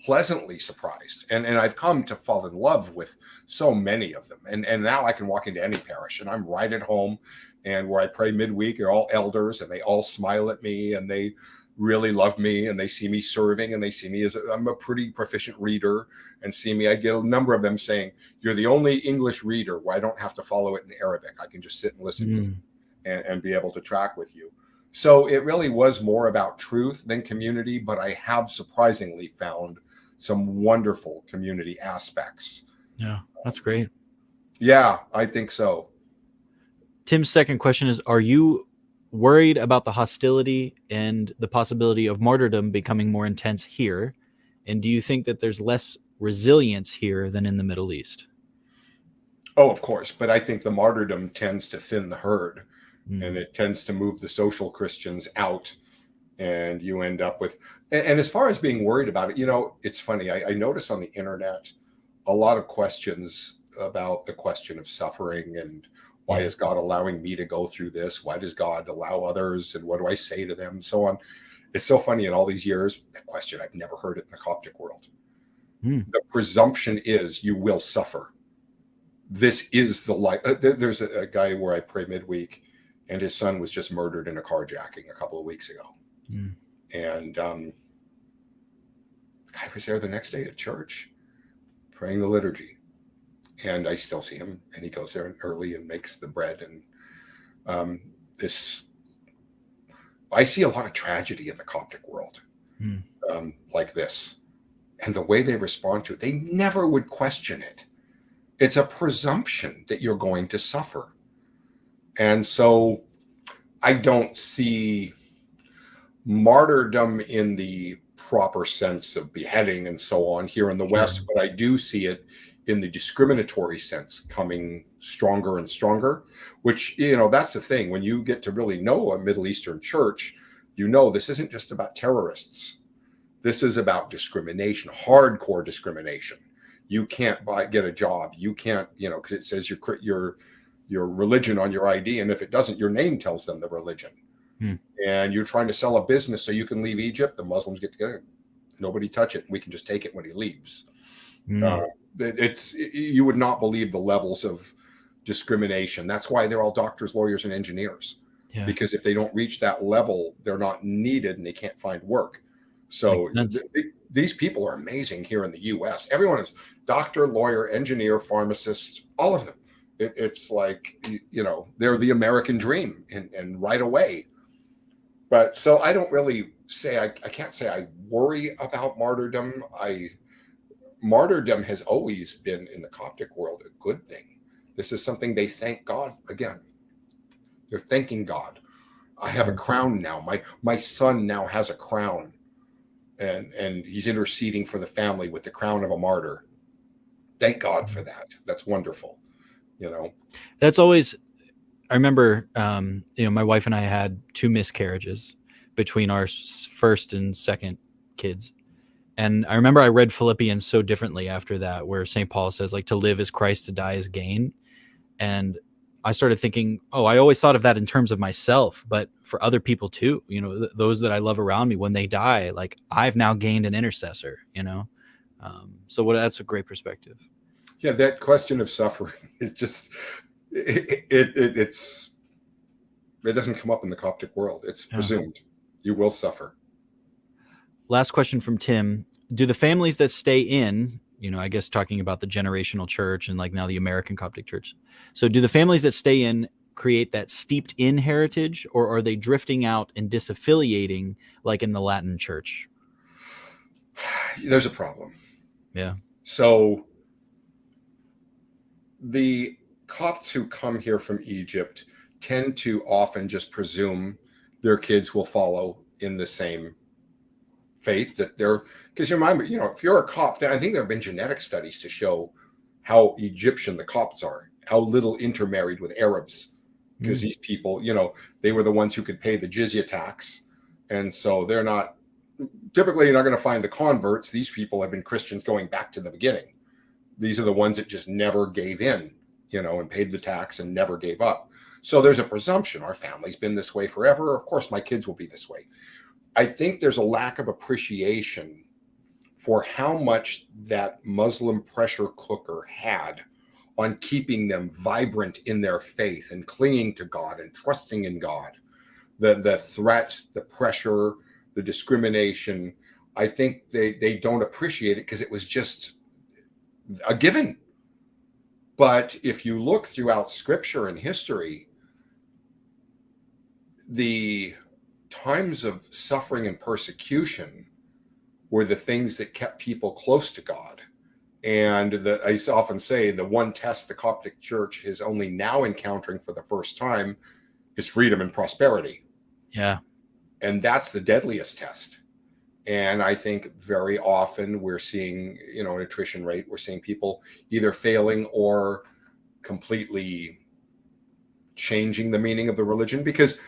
pleasantly surprised. And I've come to fall in love with so many of them. And now I can walk into any parish and I'm right at home. And where I pray midweek are all elders, and they all smile at me, and they really love me, and they see me serving, and they see me as I'm a pretty proficient reader, and see me. I get a number of them saying, "You're the only English reader where I don't have to follow it in Arabic. I can just sit and listen and be able to track with you." So it really was more about truth than community, but I have surprisingly found some wonderful community aspects. Yeah, that's great. Yeah, I think so. Tim's second question is, are you worried about the hostility and the possibility of martyrdom becoming more intense here? And do you think that there's less resilience here than in the Middle East? Oh, of course. But I think the martyrdom tends to thin the herd, and it tends to move the social Christians out. And you end up with, and as far as being worried about it, it's funny. I notice on the internet a lot of questions about the question of suffering and why is God allowing me to go through this? Why does God allow others? And what do I say to them? And so on. It's so funny in all these years, that question, I've never heard it in the Coptic world. The presumption is you will suffer. This is the life. There's a guy where I pray midweek, and his son was just murdered in a carjacking a couple of weeks ago. And the guy was there the next day at church praying the liturgy. And I still see him, and he goes there early and makes the bread. And I see a lot of tragedy in the Coptic world, like this. And the way they respond to it, they never would question it. It's a presumption that you're going to suffer. And so I don't see martyrdom in the proper sense of beheading and so on here in the West, but I do see it in the discriminatory sense coming stronger and stronger, which, that's the thing. When you get to really know a Middle Eastern church, this isn't just about terrorists. This is about discrimination, hardcore discrimination. You can't get a job. You can't, because it says your religion on your ID. And if it doesn't, your name tells them the religion. And you're trying to sell a business so you can leave Egypt. The Muslims get together. Nobody touch it. We can just take it when he leaves. You would not believe the levels of discrimination. That's why they're all doctors, lawyers, and engineers. Yeah. Because if they don't reach that level, they're not needed and they can't find work. So these people are amazing here in the U.S. Everyone is doctor, lawyer, engineer, pharmacist, all of them. It's like, they're the American dream and right away. But so I don't really say, I can't say I worry about martyrdom. Martyrdom has always been in the Coptic world a good thing. This is something they thank God again. They're thanking God. I have a crown now. My son now has a crown, and he's interceding for the family with the crown of a martyr. Thank God for that. That's wonderful. That's always. I remember, my wife and I had 2 miscarriages between our first and second kids. And I remember I read Philippians so differently after that, where St. Paul says, like, to live is Christ, to die is gain. And I started thinking, I always thought of that in terms of myself, but for other people too, those that I love around me, when they die, like, I've now gained an intercessor, that's a great perspective. Yeah. That question of suffering is just, it doesn't come up in the Coptic world. It's presumed you will suffer. Last question from Tim. Do the families that stay in, I guess talking about the generational church and like now the American Coptic church. So do the families that stay in create that steeped in heritage, or are they drifting out and disaffiliating like in the Latin church? There's a problem. Yeah. So the Copts who come here from Egypt tend to often just presume their kids will follow in the same faith that because you remember, if you're a Copt, I think there have been genetic studies to show how Egyptian the Copts are, how little intermarried with Arabs, because these people, they were the ones who could pay the jizya tax. And so they're not, typically you're not going to find the converts. These people have been Christians going back to the beginning. These are the ones that just never gave in, and paid the tax and never gave up. So there's a presumption our family's been this way forever. Of course, my kids will be this way. I think there's a lack of appreciation for how much that Muslim pressure cooker had on keeping them vibrant in their faith and clinging to God and trusting in God. The threat, the pressure, the discrimination, I think they don't appreciate it because it was just a given. But if you look throughout scripture and history, the times of suffering and persecution were the things that kept people close to God. And I often say the one test the Coptic Church is only now encountering for the first time is freedom and prosperity. Yeah. And that's the deadliest test. And I think very often we're seeing, an attrition rate. We're seeing people either failing or completely changing the meaning of the religion, because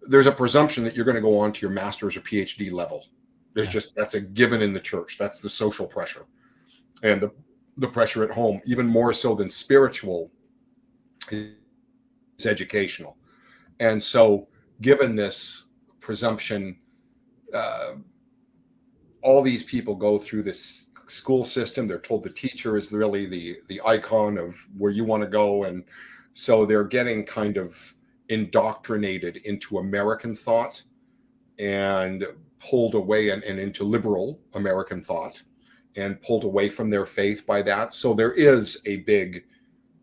there's a presumption that you're going to go on to your master's or PhD level. That's a given in the church. That's the social pressure. And the pressure at home, even more so than spiritual, is educational. And so given this presumption, all these people go through this school system. They're told the teacher is really the icon of where you want to go. And so they're getting kind of indoctrinated into American thought and pulled away and into liberal American thought and pulled away from their faith by that. So there is a big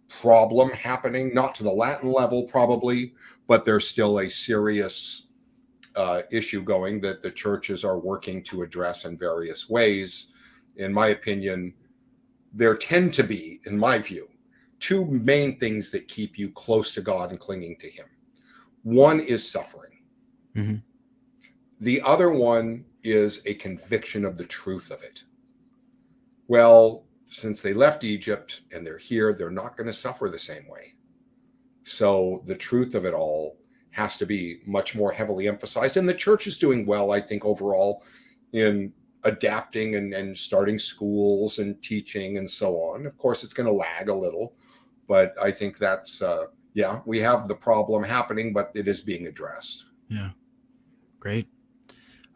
problem happening, not to the Latin level probably, but there's still a serious issue going that the churches are working to address in various ways. In my opinion, there tend to be, in my view, 2 main things that keep you close to God and clinging to him. One is suffering. Mm-hmm. The other one is a conviction of the truth of it. Well, since they left Egypt and they're here, they're not going to suffer the same way. So the truth of it all has to be much more heavily emphasized. And the church is doing well, I think, overall in adapting and starting schools and teaching and so on. Of course, it's going to lag a little, but I think that's, we have the problem happening, but it is being addressed. Yeah. Great.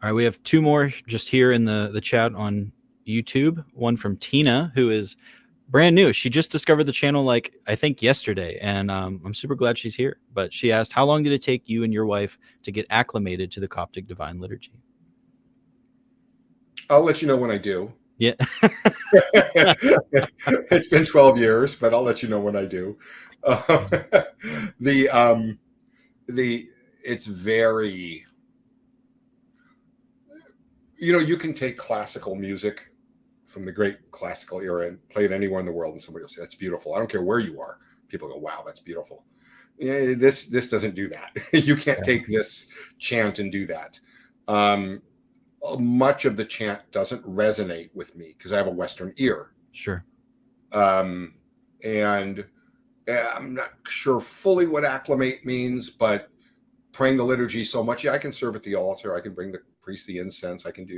All right. We have two more just here in the chat on YouTube. One from Tina, who is brand new. She just discovered the channel, like, I think yesterday. And I'm super glad she's here. But she asked, how long did it take you and your wife to get acclimated to the Coptic Divine Liturgy? I'll let you know when I do. Yeah. It's been 12 years, but I'll let you know when I do. It's very, you can take classical music from the great classical era and play it anywhere in the world, and somebody will say, that's beautiful. I don't care where you are. People go, wow, that's beautiful. Yeah, this doesn't do that. You can't take this chant and do that. Much of the chant doesn't resonate with me because I have a Western ear. Sure. And I'm not sure fully what acclimate means, but praying the liturgy so much, I can serve at the altar. I can bring the priest the incense. I can't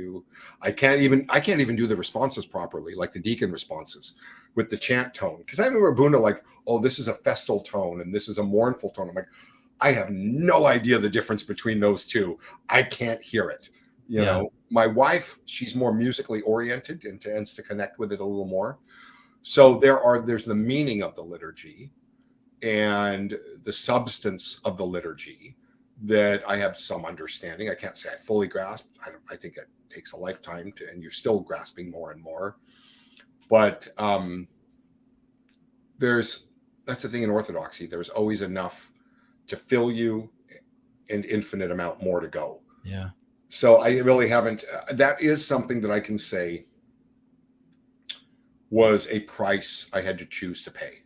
even do the responses properly, like the deacon responses with the chant tone. Because I remember Buna like, oh, this is a festal tone and this is a mournful tone. I'm like, I have no idea the difference between those two. I can't hear it. You know, my wife, she's more musically oriented and tends to connect with it a little more. So there's the meaning of the liturgy and the substance of the liturgy that I have some understanding. I can't say I fully grasp. I think it takes a lifetime and you're still grasping more and more. But that's the thing in Orthodoxy. There's always enough to fill you and infinite amount more to go. Yeah. So I really haven't, that is something that I can say was a price I had to choose to pay.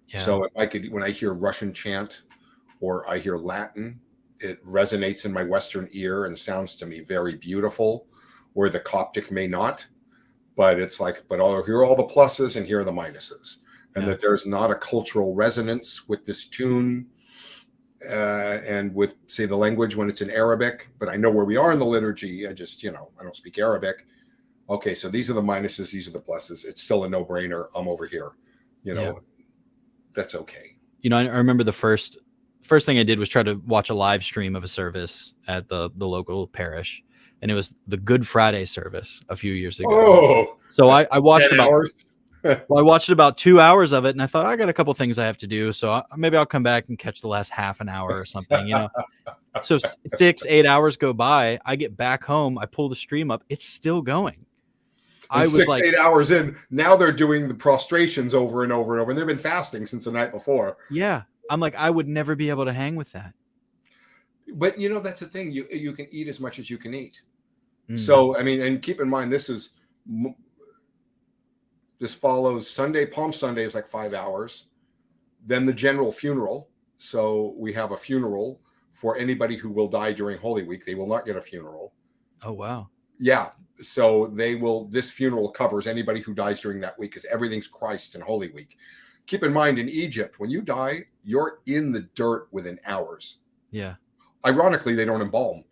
Yeah. So if I could, when I hear Russian chant or I hear Latin, it resonates in my Western ear and sounds to me very beautiful, where the Coptic may not, but it's like, but here are all the pluses and here are the minuses. And that there's not a cultural resonance with this tune. And with, say, the language when it's in Arabic, but I know where we are in the liturgy. I just, I don't speak Arabic. Okay, so these are the minuses, these are the pluses. It's still a no-brainer. I'm over here. That's okay. I remember the first thing I did was try to watch a live stream of a service at the local parish, and it was the Good Friday service a few years ago. Oh, so I watched 10 hours. Well, I watched about 2 hours of it, and I thought I got a couple things I have to do, so maybe I'll come back and catch the last half an hour or something. So 6-8 hours go by. I get back home. I pull the stream up. It's still going. I was 6-8 hours in. Now they're doing the prostrations over and over and over, and they've been fasting since the night before. Yeah, I'm like, I would never be able to hang with that. But that's the thing. You can eat as much as you can eat. So I mean, and keep in mind, this follows Sunday. Palm Sunday is like 5 hours. Then the general funeral. So we have a funeral for anybody who will die during Holy Week. They will not get a funeral. Oh, wow. Yeah. So this funeral covers anybody who dies during that week because everything's Christ in Holy Week. Keep in mind, in Egypt, when you die, you're in the dirt within hours. Yeah. Ironically, they don't embalm.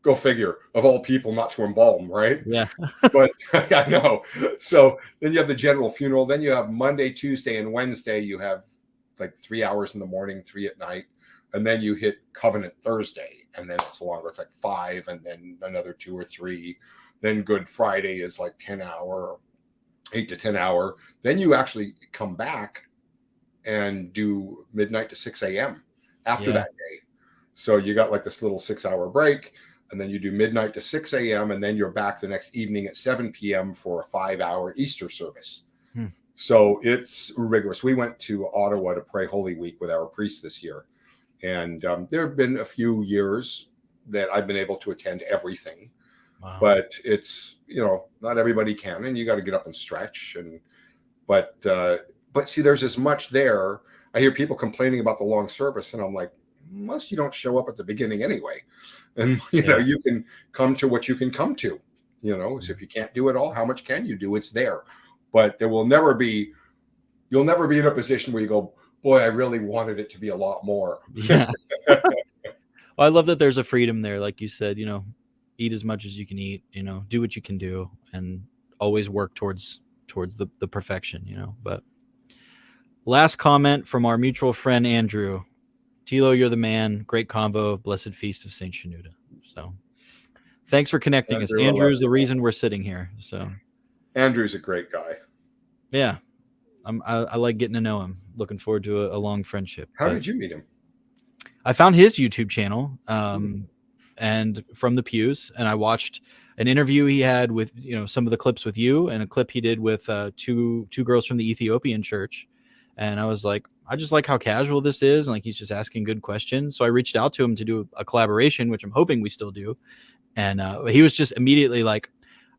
Go figure, of all people not to embalm, right? Yeah. But I know. So then you have the general funeral. Then you have Monday, Tuesday, and Wednesday. You have like 3 hours in the morning, 3 at night. And then you hit Covenant Thursday. And then it's longer. It's like 5 and then another 2 or 3. Then Good Friday is like 10 hour, 8 to 10 hour. Then you actually come back and do midnight to 6 a.m. after that day. So you got like this little 6 hour break. And then you do midnight to 6 a.m. And then you're back the next evening at 7 p.m. for a 5 hour Easter service. So it's rigorous. We went to Ottawa to pray Holy Week with our priest this year. And there have been a few years that I've been able to attend everything. Wow. But it's, not everybody can. And you got to get up and stretch. But see, there's as much there. I hear people complaining about the long service. And I'm like, most of you don't show up at the beginning anyway. And, you know, you can come to what you can come to, you know, so if you can't do it all, how much can you do? It's there, but you'll never be in a position where you go, boy, I really wanted it to be a lot more. Yeah. Well, I love that there's a freedom there. Like you said, you know, eat as much as you can eat, you know, do what you can do, and always work towards the perfection, you know. But last comment from our mutual friend, Andrew. Thilo, you're the man. Great convo. Blessed feast of Saint Shenouda. So thanks for connecting us. Andrew's the reason we're sitting here. So Andrew's a great guy. Yeah. I like getting to know him. Looking forward to a long friendship. How did you meet him? I found his YouTube channel and from the pews, and I watched an interview he had with, you know, some of the clips with you, and a clip he did with two girls from the Ethiopian church. And I was like, I just like how casual this is, and like he's just asking good questions. So I reached out to him to do a collaboration, which I'm hoping we still do. And he was just immediately like,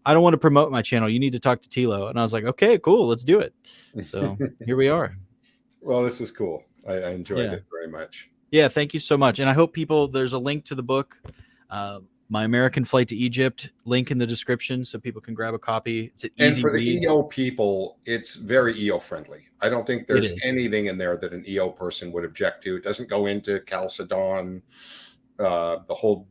I don't want to promote my channel. You need to talk to Thilo. And I was like, okay, cool, let's do it. So here we are. Well, this was cool. I enjoyed it very much. Yeah, thank you so much. And I hope there's a link to the book, My American Flight to Egypt, link in the description so people can grab a copy. It's an easy read. And for the EO people, it's very EO friendly. I don't think there's anything in there that an EO person would object to. It doesn't go into Chalcedon, the whole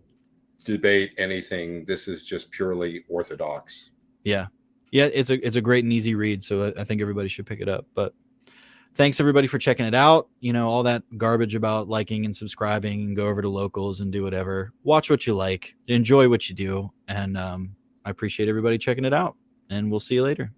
debate, anything. This is just purely Orthodox. Yeah, it's a great and easy read, so I think everybody should pick it up. But thanks everybody for checking it out. You know, all that garbage about liking and subscribing, and go over to Locals and do whatever. Watch what you like, enjoy what you do, and I appreciate everybody checking it out, and we'll see you later.